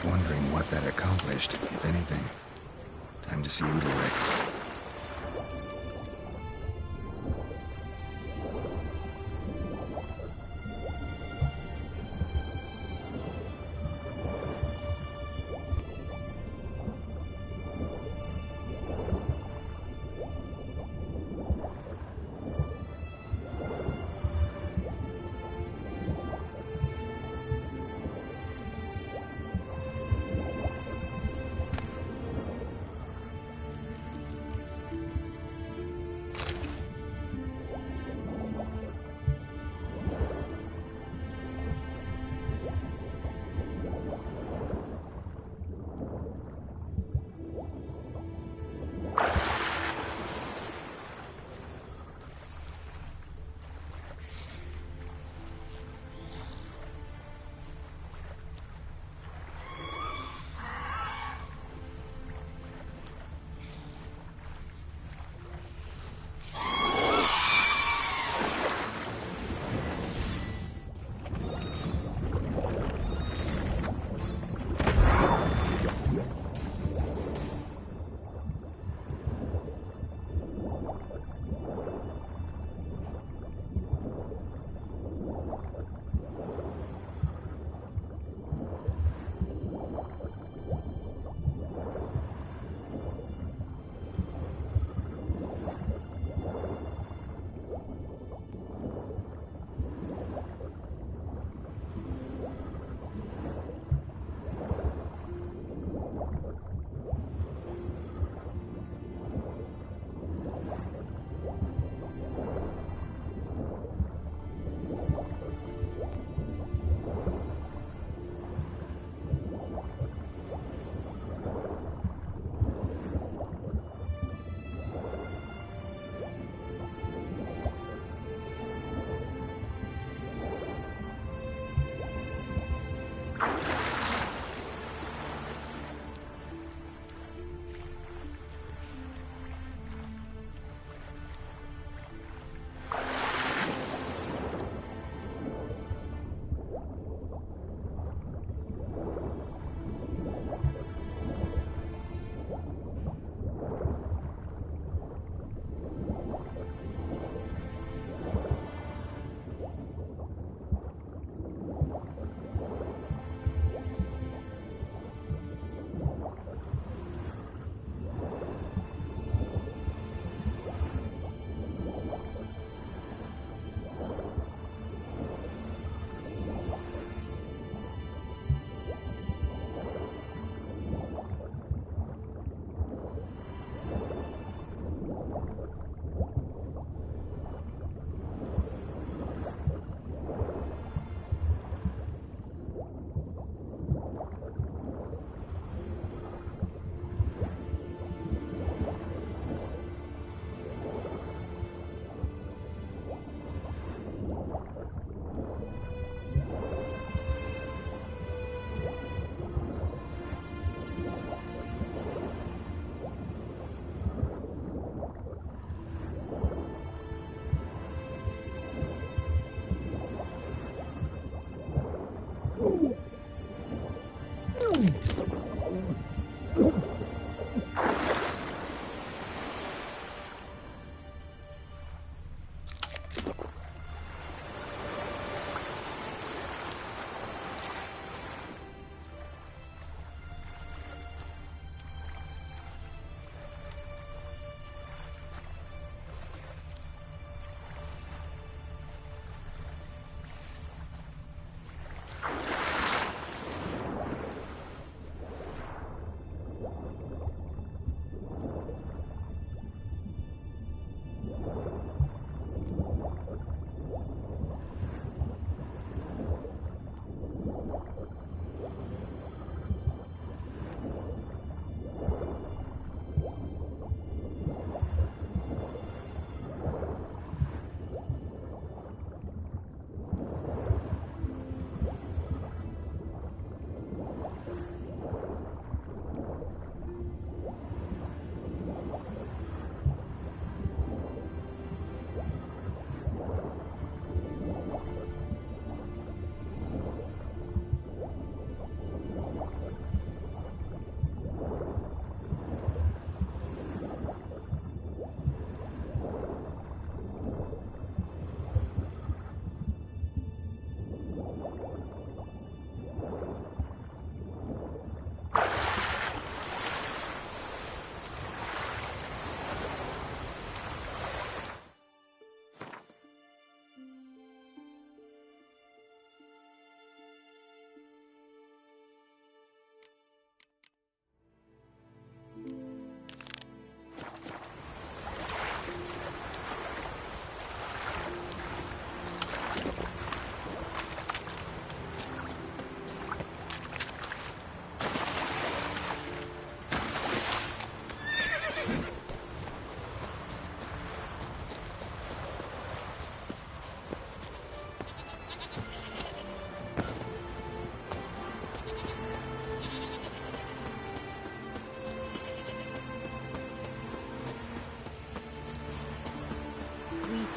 Wondering what that accomplished, if anything. Time to see Undvik.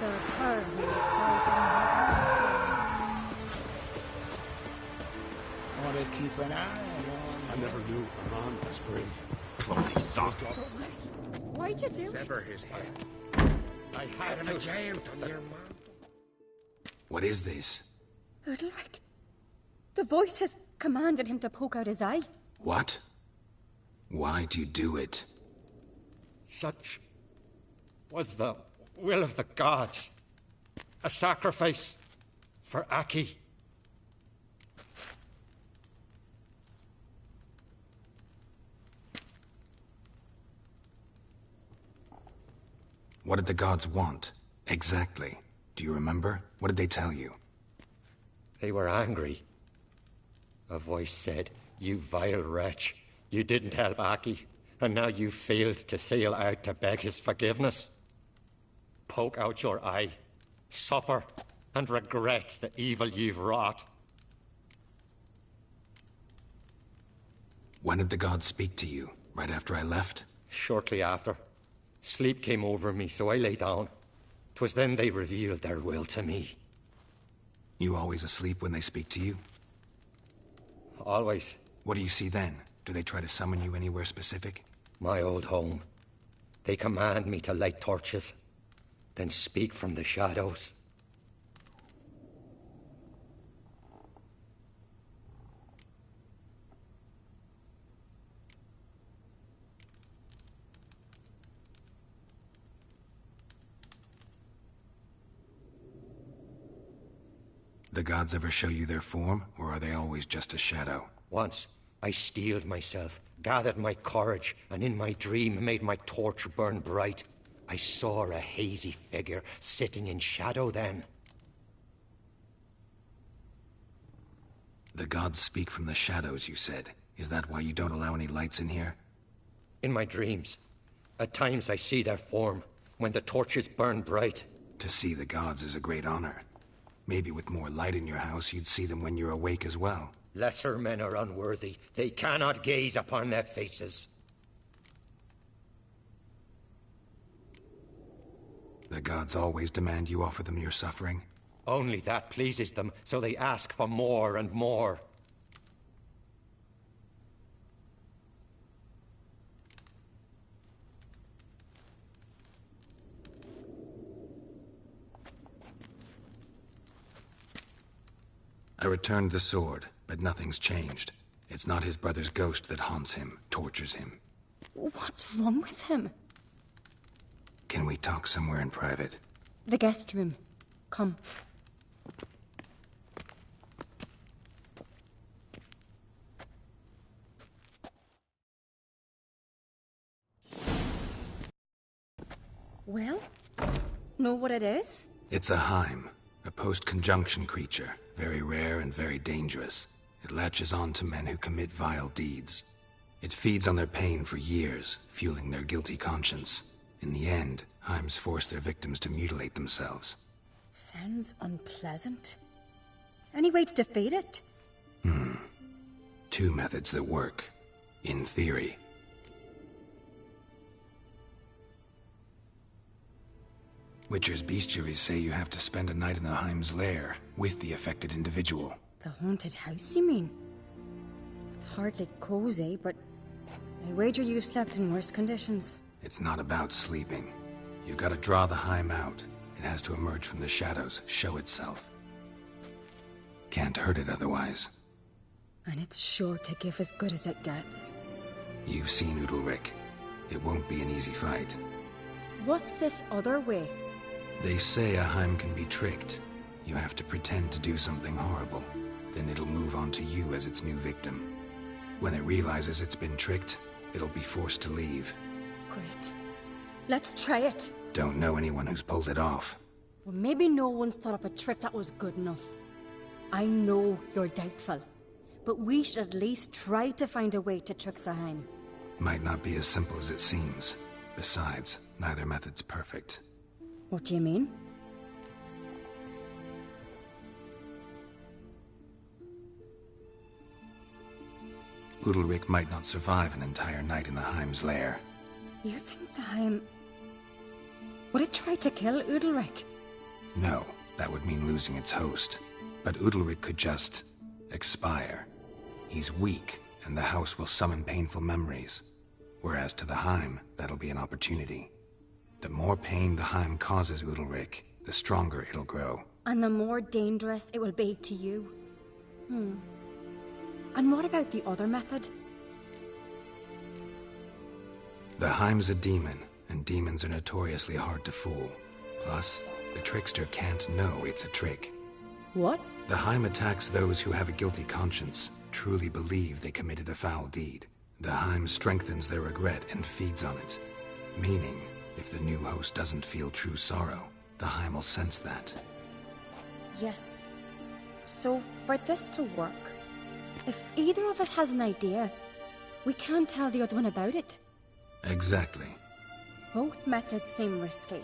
serve her who is fighting I want to keep an eye on I never knew a man was brave. Clumsy sock. Why'd you do Sever it? his head. I had a giant on your mantle. What is this? Undvik. The voice has commanded him to poke out his eye. What? Why'd you do it? Such was the will of the gods. A sacrifice for Aki. What did the gods want? Exactly. Do you remember? What did they tell you? They were angry. A voice said, "You vile wretch, you didn't help Aki, and now you failed to sail out to beg his forgiveness. Poke out your eye, suffer, and regret the evil you've wrought." When did the gods speak to you? Right after I left? Shortly after. Sleep came over me, so I lay down. 'Twas then they revealed their will to me. You always asleep when they speak to you? Always. What do you see then? Do they try to summon you anywhere specific? My old home. They command me to light torches, then speak from the shadows. The gods ever show you their form, or are they always just a shadow? Once, I steeled myself, gathered my courage, and in my dream made my torch burn bright. I saw a hazy figure sitting in shadow then. The gods speak from the shadows, you said. Is that why you don't allow any lights in here? In my dreams. At times I see their form, when the torches burn bright. To see the gods is a great honor. Maybe with more light in your house, you'd see them when you're awake as well. Lesser men are unworthy. They cannot gaze upon their faces. The gods always demand you offer them your suffering? Only that pleases them, so they ask for more and more. I returned the sword, but nothing's changed. It's not his brother's ghost that haunts him, tortures him. What's wrong with him? Can we talk somewhere in private? The guest room. Come. Well, know what it is? It's a Heim, a post-conjunction creature, very rare and very dangerous. It latches on to men who commit vile deeds. It feeds on their pain for years, fueling their guilty conscience. In the end, Heims force their victims to mutilate themselves. Sounds unpleasant. Any way to defeat it? Two methods that work. In theory. Witcher's bestiaries say you have to spend a night in the Heim's lair, with the affected individual. The haunted house, you mean? It's hardly cozy, but I wager you've slept in worse conditions. It's not about sleeping. You've got to draw the Heim out. It has to emerge from the shadows, show itself. Can't hurt it otherwise. And it's sure to give as good as it gets. You've seen Undvik. It won't be an easy fight. What's this other way? They say a Heim can be tricked. You have to pretend to do something horrible. Then it'll move on to you as its new victim. When it realizes it's been tricked, it'll be forced to leave. Great. Let's try it. Don't know anyone who's pulled it off. Well, maybe no one's thought up a trick that was good enough. I know you're doubtful, but we should at least try to find a way to trick the Heim. Might not be as simple as it seems. Besides, neither method's perfect. What do you mean? Undvik might not survive an entire night in the Heim's lair. You think the Heim... Would it try to kill Undvik? No, that would mean losing its host. But Undvik could just... expire. He's weak, and the house will summon painful memories. Whereas to the Heim, that'll be an opportunity. The more pain the Heim causes Undvik, the stronger it'll grow. And the more dangerous it will be to you. And what about the other method? The Heim's a demon, and demons are notoriously hard to fool. Plus, the trickster can't know it's a trick. What? The Heim attacks those who have a guilty conscience, truly believe they committed a foul deed. The Heim strengthens their regret and feeds on it. Meaning, if the new host doesn't feel true sorrow, the Heim will sense that. Yes. So, for this to work, if either of us has an idea, we can't tell the other one about it. Exactly. Both methods seem risky,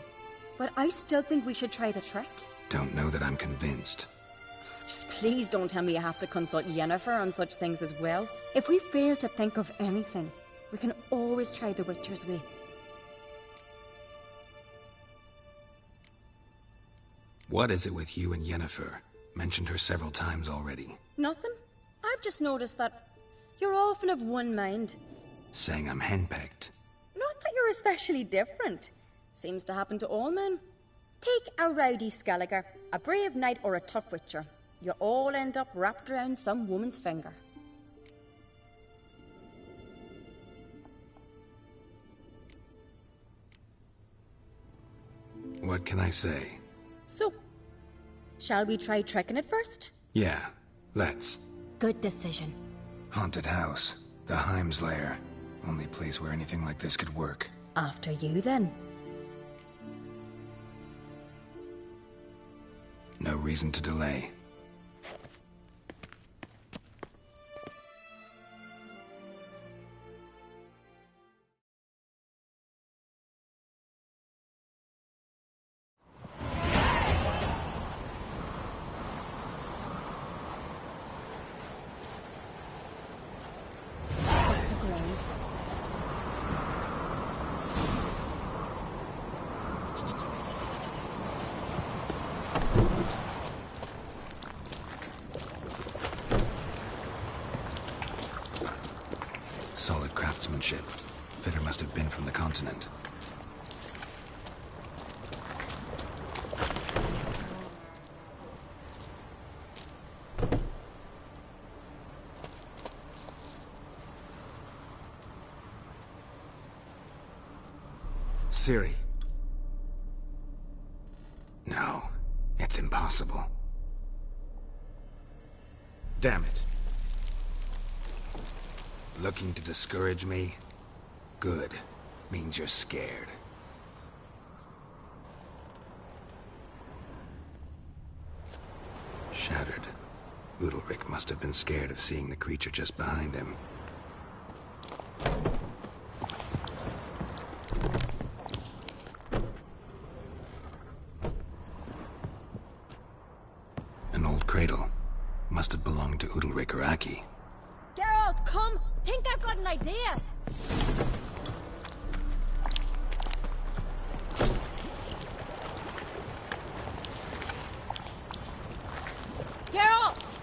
but I still think we should try the trick. Don't know that I'm convinced. Just please don't tell me you have to consult Yennefer on such things as well. If we fail to think of anything, we can always try the Witcher's way. What is it with you and Yennefer? Mentioned her several times already. Nothing. I've just noticed that you're often of one mind. Saying I'm henpecked. Not that you're especially different. Seems to happen to all men. Take a rowdy Skelliger, a brave knight or a tough witcher. You all end up wrapped around some woman's finger. What can I say? So, shall we try trekking it first? Yeah, let's. Good decision. Haunted house. The Heim's lair. Only place where anything like this could work. After you, then. No reason to delay. Solid craftsmanship. Fitter must have been from the continent. Ciri. No, it's impossible. Damn it. Looking to discourage me? Good. Means you're scared. Shattered. Udalryk must have been scared of seeing the creature just behind him. An old cradle. Must have belonged to Udalryk or Aki. Geralt, come! Think I've got an idea! Geralt!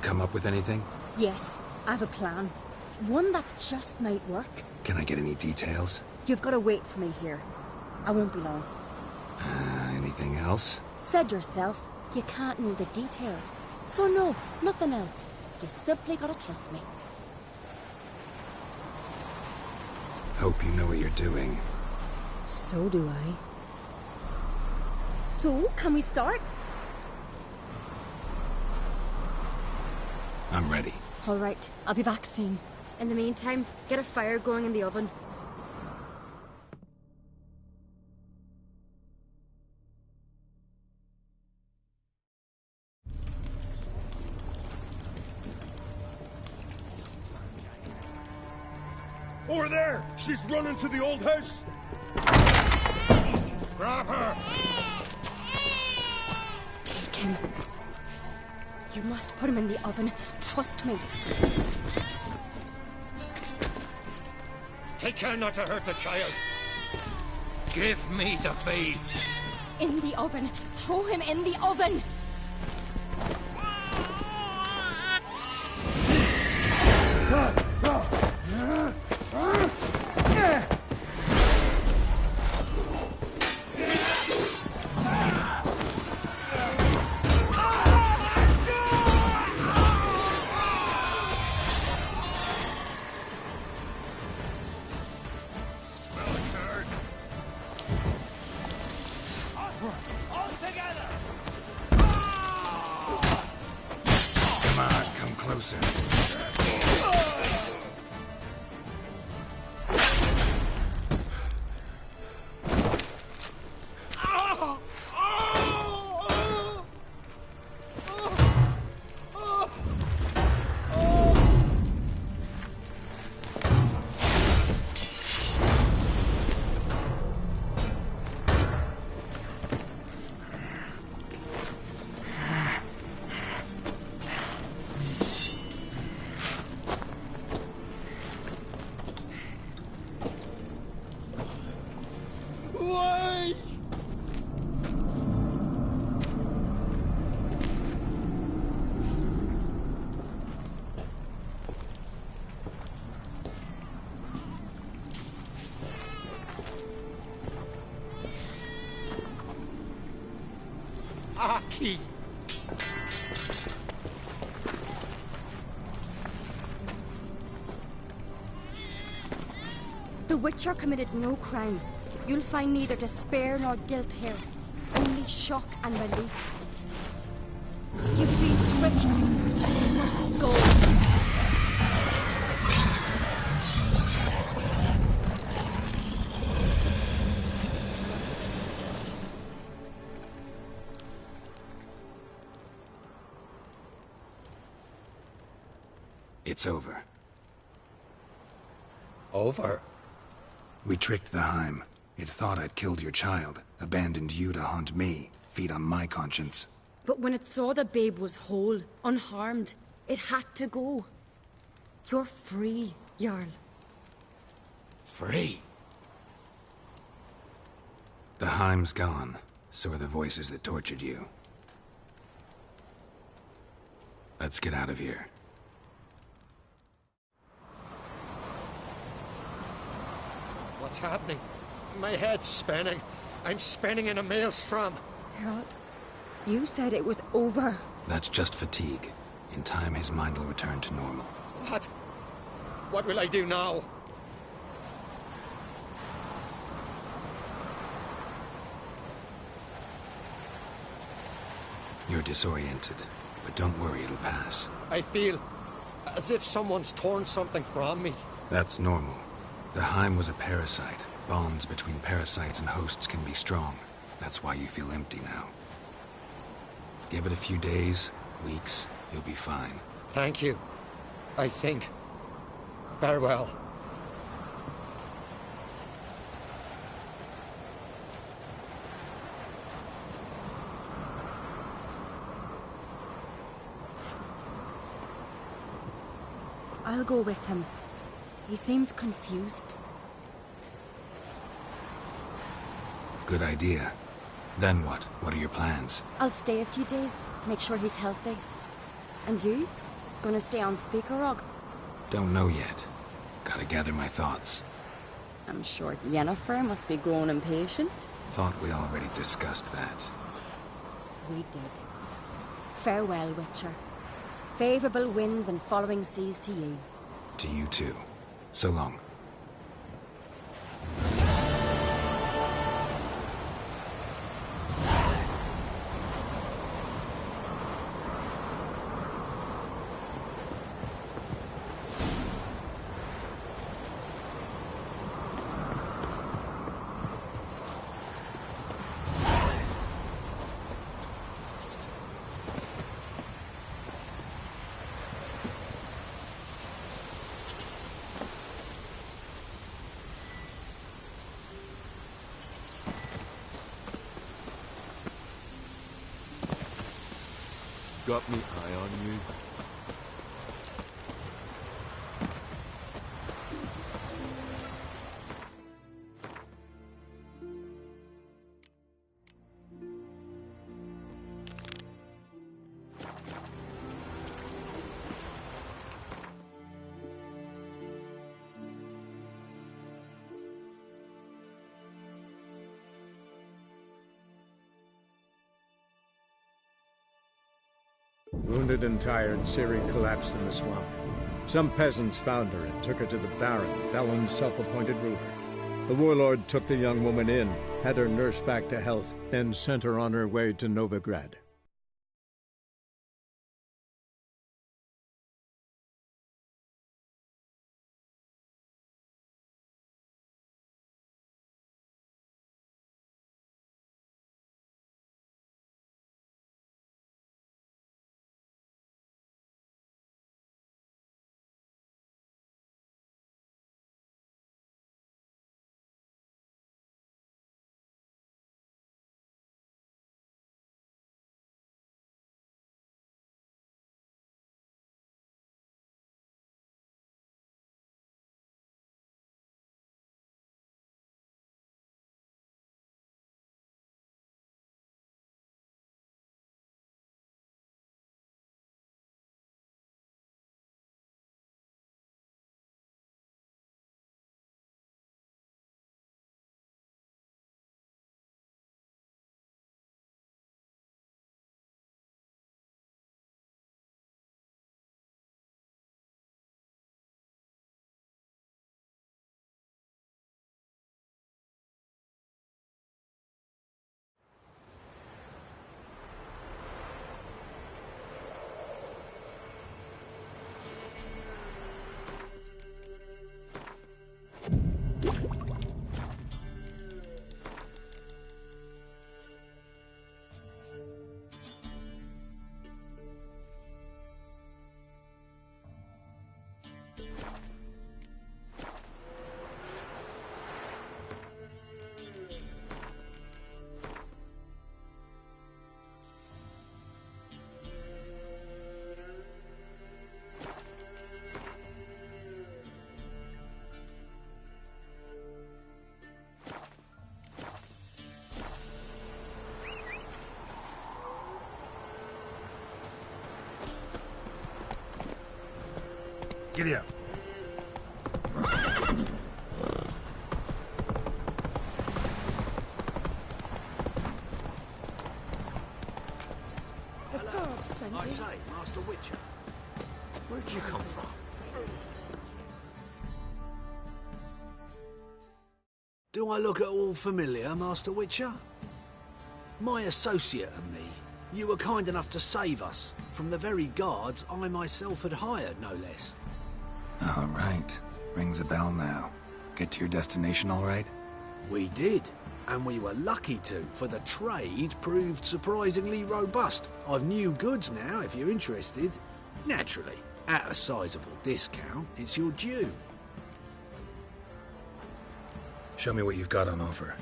Come up with anything? Yes, I have a plan. One that just might work. Can I get any details? You've got to wait for me here. I won't be long. Anything else? Said yourself, you can't know the details. So no, nothing else. You simply gotta trust me. Hope you know what you're doing. So do I. So, can we start? I'm ready. All right, I'll be back soon. In the meantime, get a fire going in the oven. Over there! She's running to the old house! Grab her! Take him. You must put him in the oven. Trust me. Take care not to hurt the child. Give me the babe. In the oven. Throw him in the oven. closer. Aki! The Witcher committed no crime. You'll find neither despair nor guilt here. Only shock and relief. You've been tricked. You must go. It's over. Over? We tricked the Heim. It thought I'd killed your child, abandoned you to haunt me, feed on my conscience. But when it saw the babe was whole, unharmed, it had to go. You're free, Jarl. Free? The Heim's gone, so are the voices that tortured you. Let's get out of here. What's happening? My head's spinning. I'm spinning in a maelstrom. Geralt, you said it was over. That's just fatigue. In time, his mind will return to normal. What? What will I do now? You're disoriented, but don't worry, it'll pass. I feel as if someone's torn something from me. That's normal. The Heim was a parasite. Bonds between parasites and hosts can be strong. That's why you feel empty now. Give it a few days, weeks, you'll be fine. Thank you. I think. Farewell. I'll go with him. He seems confused. Good idea. Then what? What are your plans? I'll stay a few days, make sure he's healthy. And you? Gonna stay on SuFrEGuEY? Don't know yet. Gotta gather my thoughts. I'm sure Yennefer must be growing impatient. Thought we already discussed that. We did. Farewell, Witcher. Favorable winds and following seas to you. To you too. So long. Got me eye on you. Wounded and tired, Ciri collapsed in the swamp. Some peasants found her and took her to the Baron, Valen's self-appointed ruler. The warlord took the young woman in, had her nursed back to health, then sent her on her way to Novigrad. Giddy up. I say, Master Witcher, where'd you come from? Do I look at all familiar, Master Witcher? My associate and me, you were kind enough to save us from the very guards I myself had hired, no less. All right. Rings a bell now. Get to your destination all right? We did, and we were lucky to, for the trade proved surprisingly robust. I've new goods now, if you're interested. Naturally, at a sizable discount, it's your due. Show me what you've got on offer.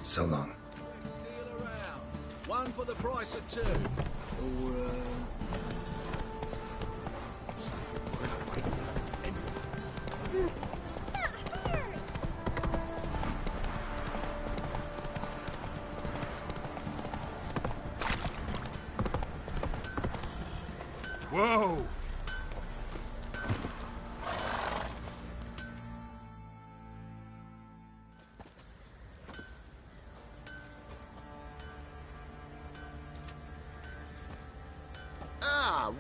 So long. One for the price of two. Whoa!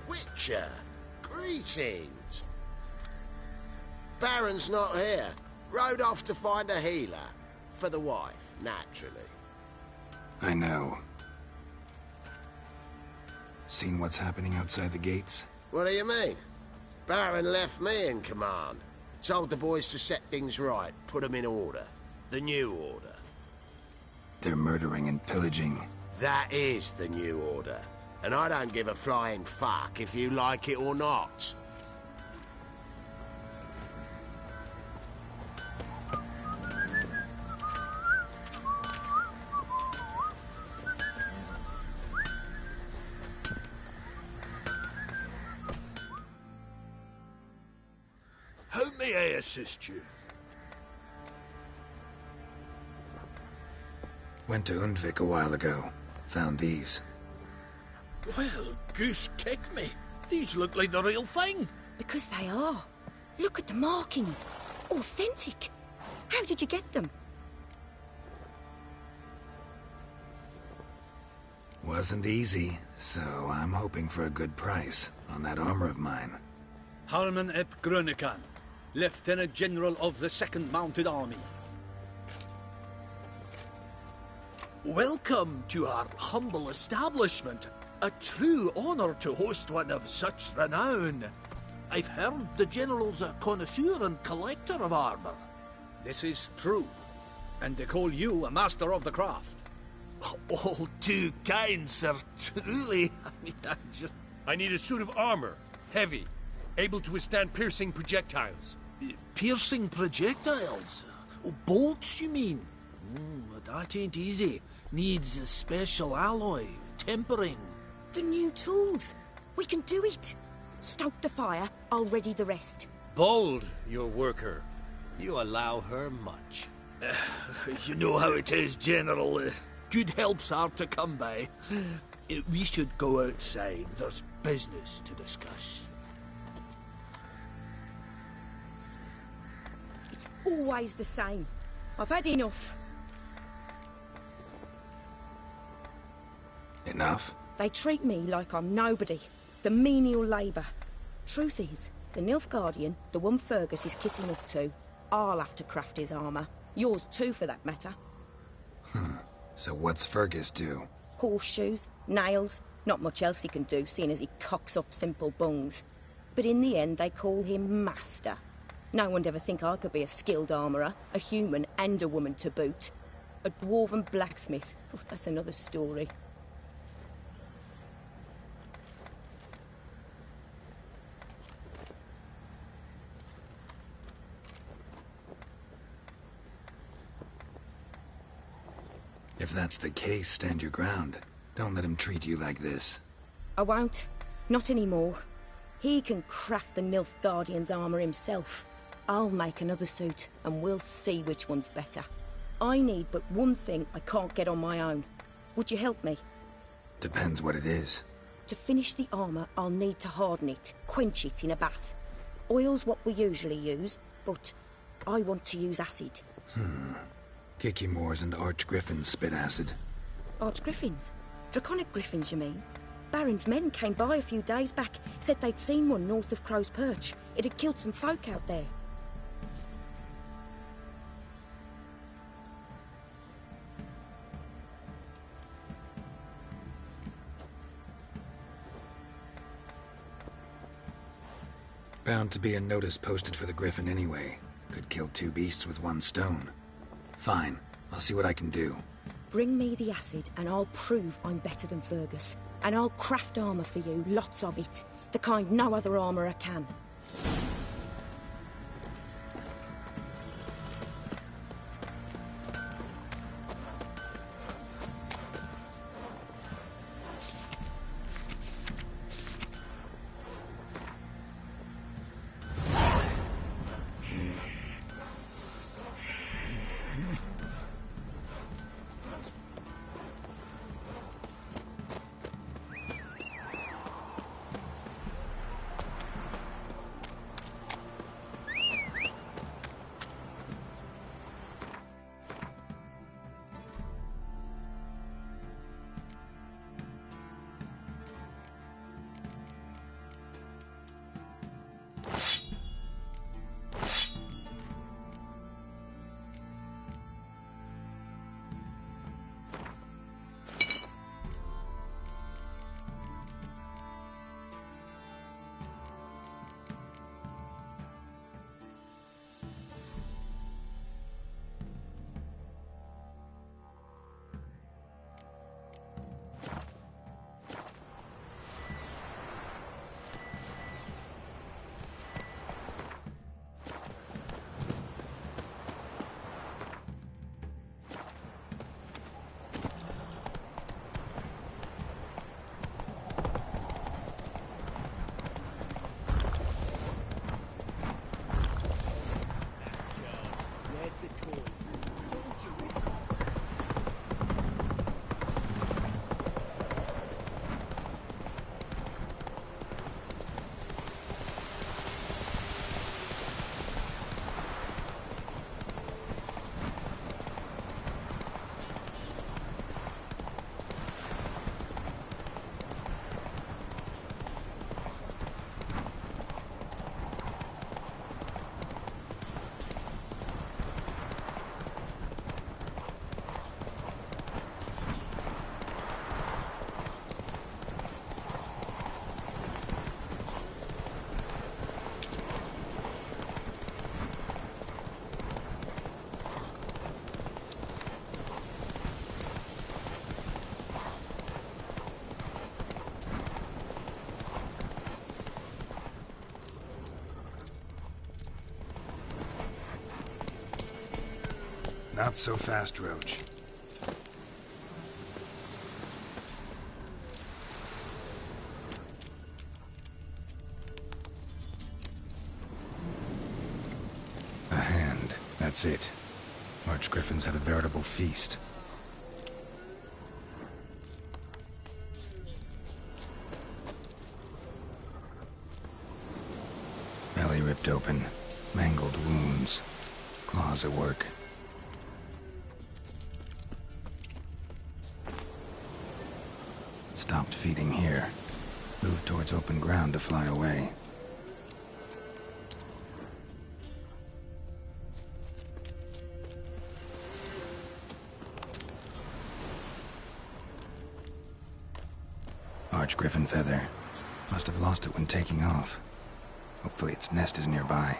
Witcher, greetings. Baron's not here. Rode off to find a healer. For the wife, naturally. I know. Seen what's happening outside the gates? What do you mean? Baron left me in command. Told the boys to set things right, put them in order. The new order. They're murdering and pillaging. That is the new order. And I don't give a flying fuck if you like it or not. How may I assist you? Went to Undvik a while ago. Found these. Well, goose kick me. These look like the real thing. Because they are. Look at the markings. Authentic. How did you get them? Wasn't easy, so I'm hoping for a good price on that armor of mine. Harman ep Grönekan, Lieutenant General of the 2nd Mounted Army. Welcome to our humble establishment. A true honor to host one of such renown. I've heard the General's a connoisseur and collector of armor. This is true, and they call you a master of the craft. All too kind, sir. Truly. I need a suit of armor. Heavy. Able to withstand piercing projectiles. Piercing projectiles? Oh, bolts, you mean? That ain't easy. Needs a special alloy, tempering. The new tools. We can do it. Stoke the fire, I'll ready the rest. Bold, your worker. You allow her much. You know how it is, General. Good help's hard to come by. We should go outside. There's business to discuss. It's always the same. I've had enough. Enough? They treat me like I'm nobody. The menial labour. Truth is, the Nilfgaardian, the one Fergus is kissing up to, I'll have to craft his armour. Yours too, for that matter. So what's Fergus do? Horseshoes, nails, not much else he can do, seeing as he cocks up simple bungs. But in the end, they call him Master. No one'd ever think I could be a skilled armourer, a human and a woman to boot. A dwarven blacksmith. Oh, that's another story. If that's the case, stand your ground. Don't let him treat you like this. I won't. Not anymore. He can craft the Nilfgaardian's armor himself. I'll make another suit, and we'll see which one's better. I need but one thing I can't get on my own. Would you help me? Depends what it is. To finish the armor, I'll need to harden it, quench it in a bath. Oil's what we usually use, but I want to use acid. Kicky Moors and Archgriffins spit acid. Archgriffins? Draconic griffins, you mean? Baron's men came by a few days back, said they'd seen one north of Crow's Perch. It had killed some folk out there. Bound to be a notice posted for the Griffin anyway. Could kill two beasts with one stone. Fine, I'll see what I can do. Bring me the acid and I'll prove I'm better than Fergus. And I'll craft armor for you, lots of it. The kind no other armorer can. Not so fast, Roach. A hand. That's it. Archgriffins had a veritable feast. Belly ripped open. Mangled wounds. Claws at work. Stopped feeding here. Moved towards open ground to fly away. Archgriffin feather. Must have lost it when taking off. Hopefully its nest is nearby.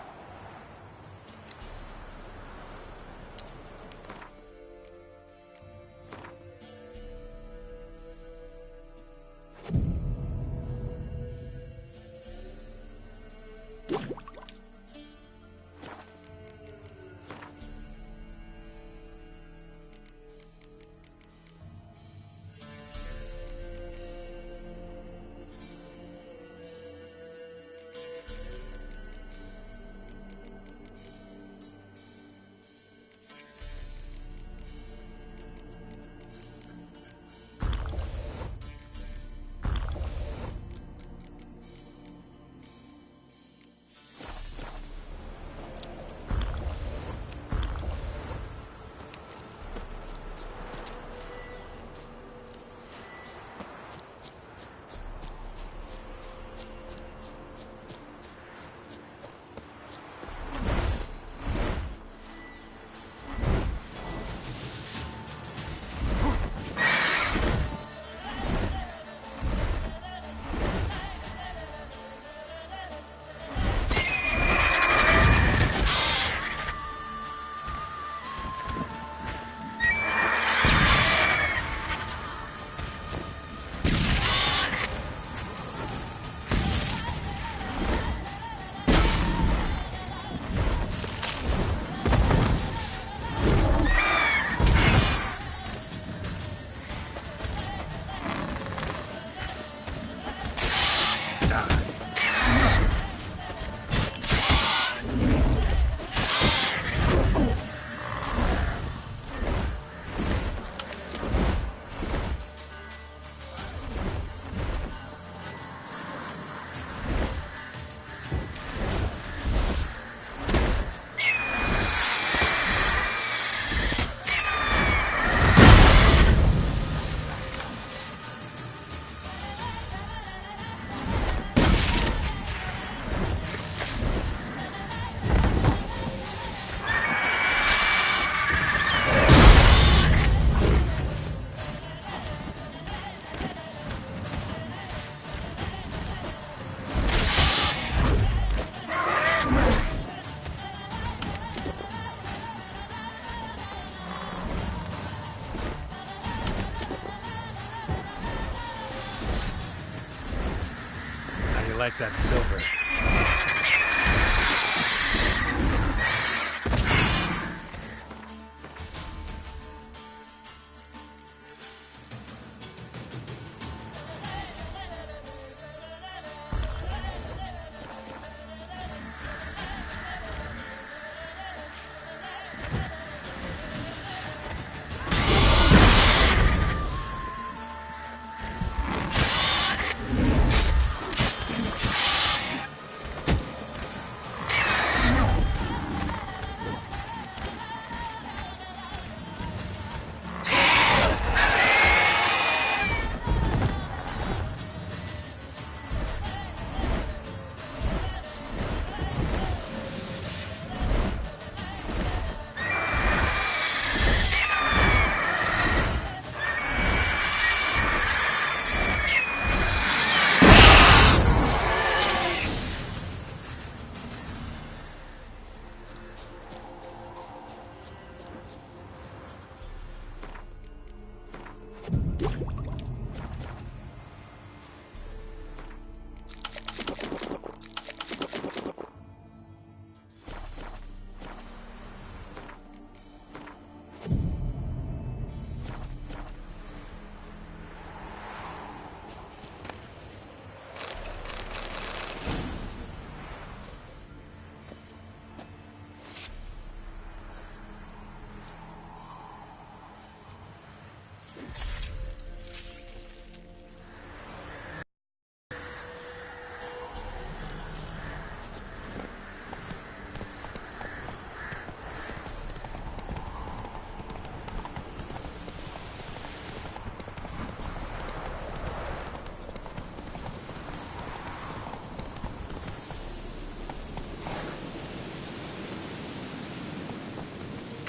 like that silver.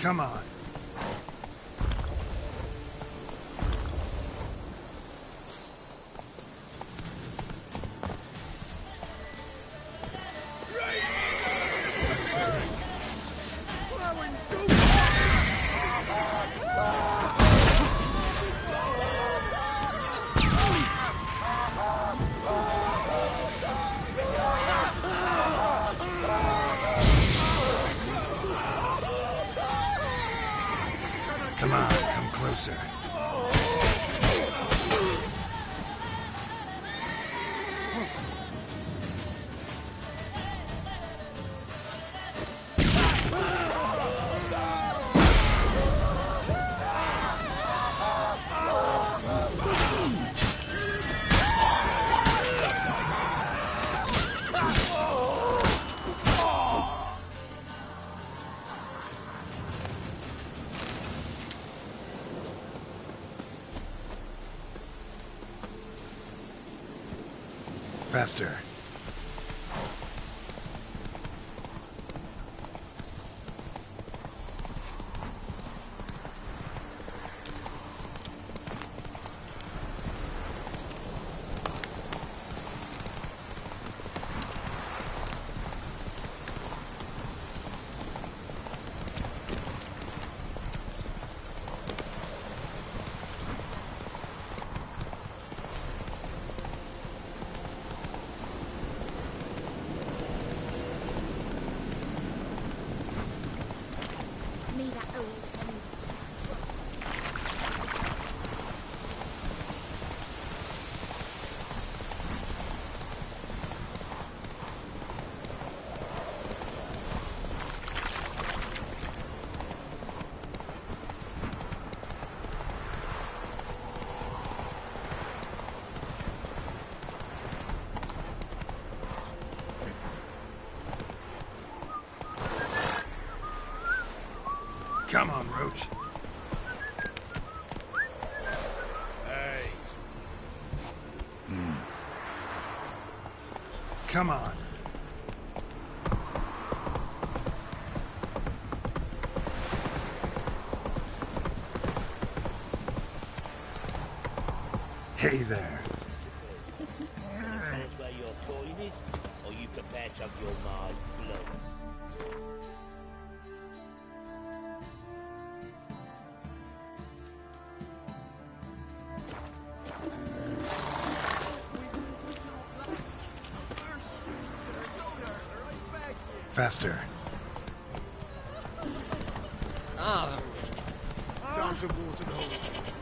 Come on. Come on, come closer. Faster. Come on, Roach. Hey. Come on. Hey there. Can you tell us where your coin is, or you prepare to have your Mars blood? Faster. Time to water the horses.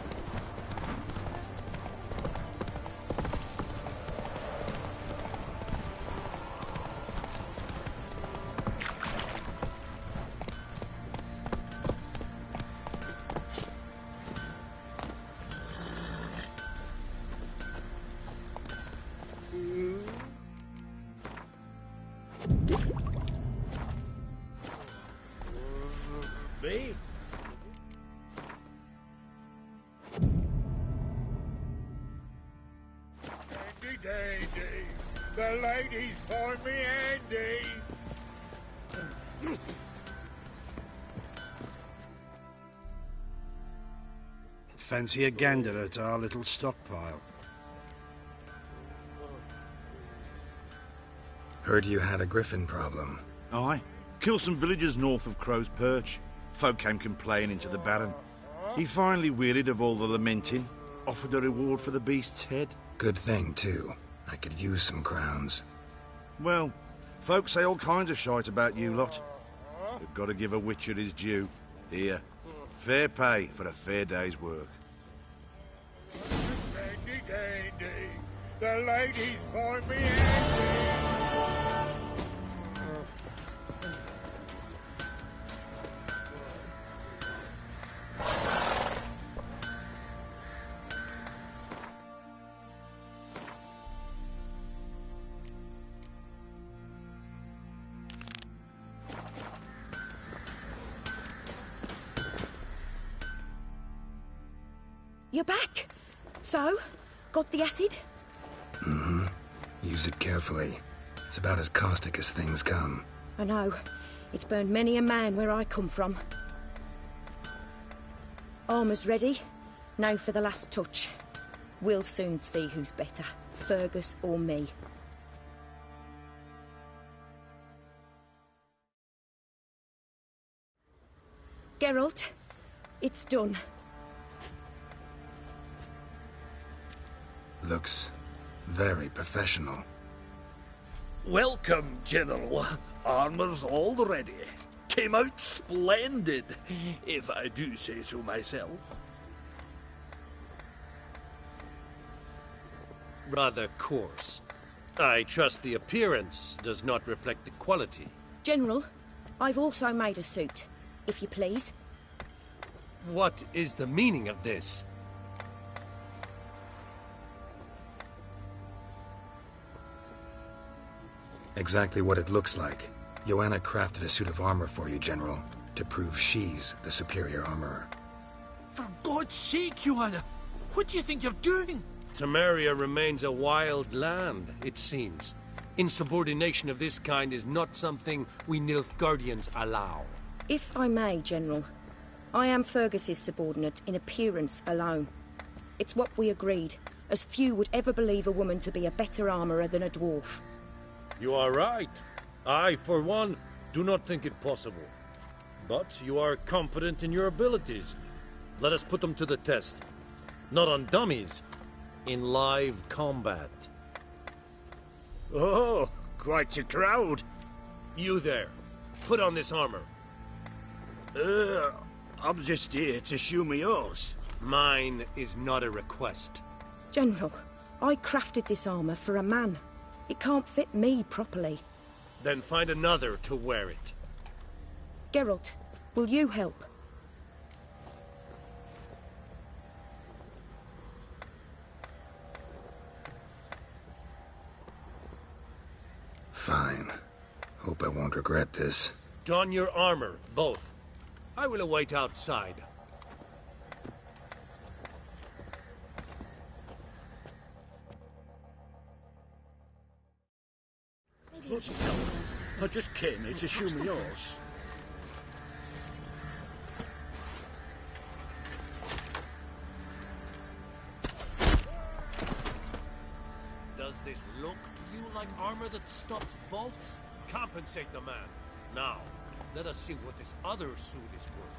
Me? Andy, the ladies find me Andy. Fancy a gander at our little stockpile. Heard you had a griffin problem. Aye. Killed some villagers north of Crow's Perch. Folk came complaining to the Baron. He finally wearied of all the lamenting, offered a reward for the beast's head. Good thing, too. I could use some crowns. Well, folks say all kinds of shite about you lot. We've got to give a witcher his due. Here, fair pay for a fair day's work. Andy, the ladies find me Andy. You're back. So, got the acid? Mm-hmm. Use it carefully. It's about as caustic as things come. I know. It's burned many a man where I come from. Armour's ready. Now for the last touch. We'll soon see who's better, Fergus or me. Geralt, it's done. Looks very professional. Welcome, General. Armour's all ready. Came out splendid, if I do say so myself. Rather coarse. I trust the appearance does not reflect the quality. General, I've also made a suit, if you please. What is the meaning of this? Exactly what it looks like. Joanna crafted a suit of armor for you, General, to prove she's the superior armorer. For God's sake, Joanna, what do you think you're doing? Temeria remains a wild land, it seems. Insubordination of this kind is not something we Nilfgaardians allow. If I may, General, I am Fergus's subordinate in appearance alone. It's what we agreed, as few would ever believe a woman to be a better armourer than a dwarf. You are right. I, for one, do not think it possible. But you are confident in your abilities. Let us put them to the test. Not on dummies, in live combat. Oh, quite a crowd. You there, put on this armor. I'm just here to show me yours. Mine is not a request. General, I crafted this armour for a man. It can't fit me properly. Then find another to wear it. Geralt, will you help? Fine. Hope I won't regret this. Don your armor, both. I will await outside. I just came here to show me yours. Does this look to you like armor that stops bolts? Compensate the man. Now, let us see what this other suit is worth.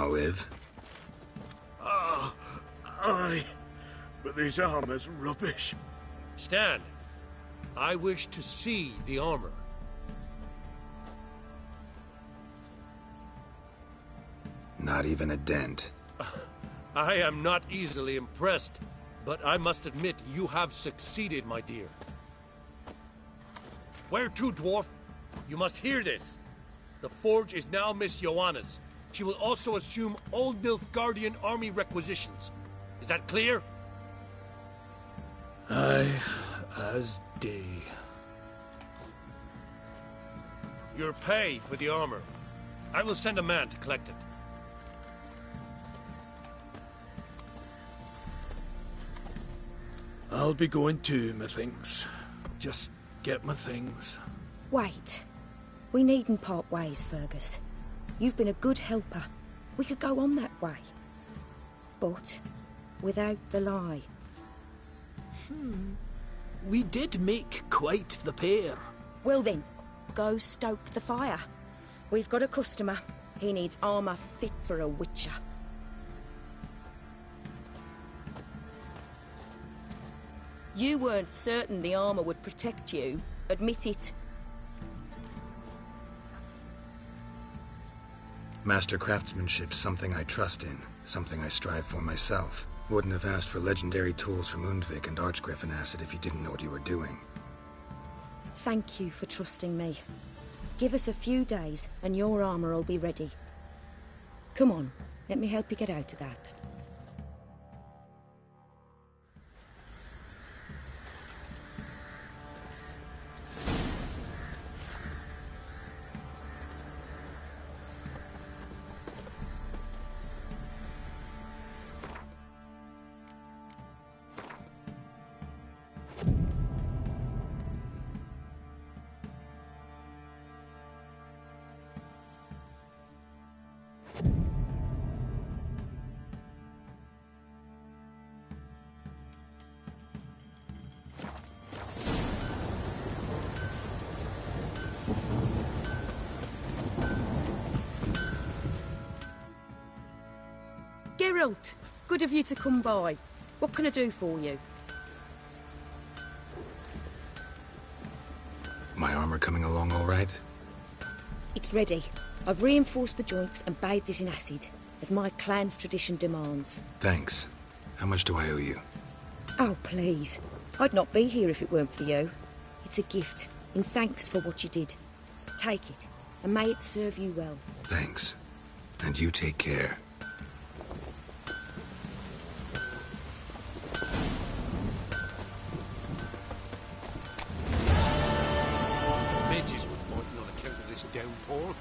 I'll live? Aye. But this armor's rubbish. Stand. I wish to see the armor. Not even a dent. I am not easily impressed, but I must admit you have succeeded, my dear. Where to, dwarf? You must hear this. The forge is now Miss Joanna's. She will also assume Old Nilfgaardian army requisitions. Is that clear? Aye, as day. Your pay for the armor. I will send a man to collect it. I'll be going too, methinks. Just get my things. Wait. We needn't part ways, Fergus. You've been a good helper. We could go on that way. But without the lie. We did make quite the pair. Well then, go stoke the fire. We've got a customer. He needs armour fit for a witcher. You weren't certain the armour would protect you. Admit it. Master craftsmanship's something I trust in, something I strive for myself. Wouldn't have asked for legendary tools from Undvik and Archgriffin acid if you didn't know what you were doing. Thank you for trusting me. Give us a few days and your armour will be ready. Come on, let me help you get out of that. Geralt, good of you to come by. What can I do for you? My armor coming along all right? It's ready. I've reinforced the joints and bathed it in acid, as my clan's tradition demands. Thanks. How much do I owe you? Oh, please. I'd not be here if it weren't for you. It's a gift, in thanks for what you did. Take it, and may it serve you well. Thanks. And you take care. Midges were fighting on account of this downpour.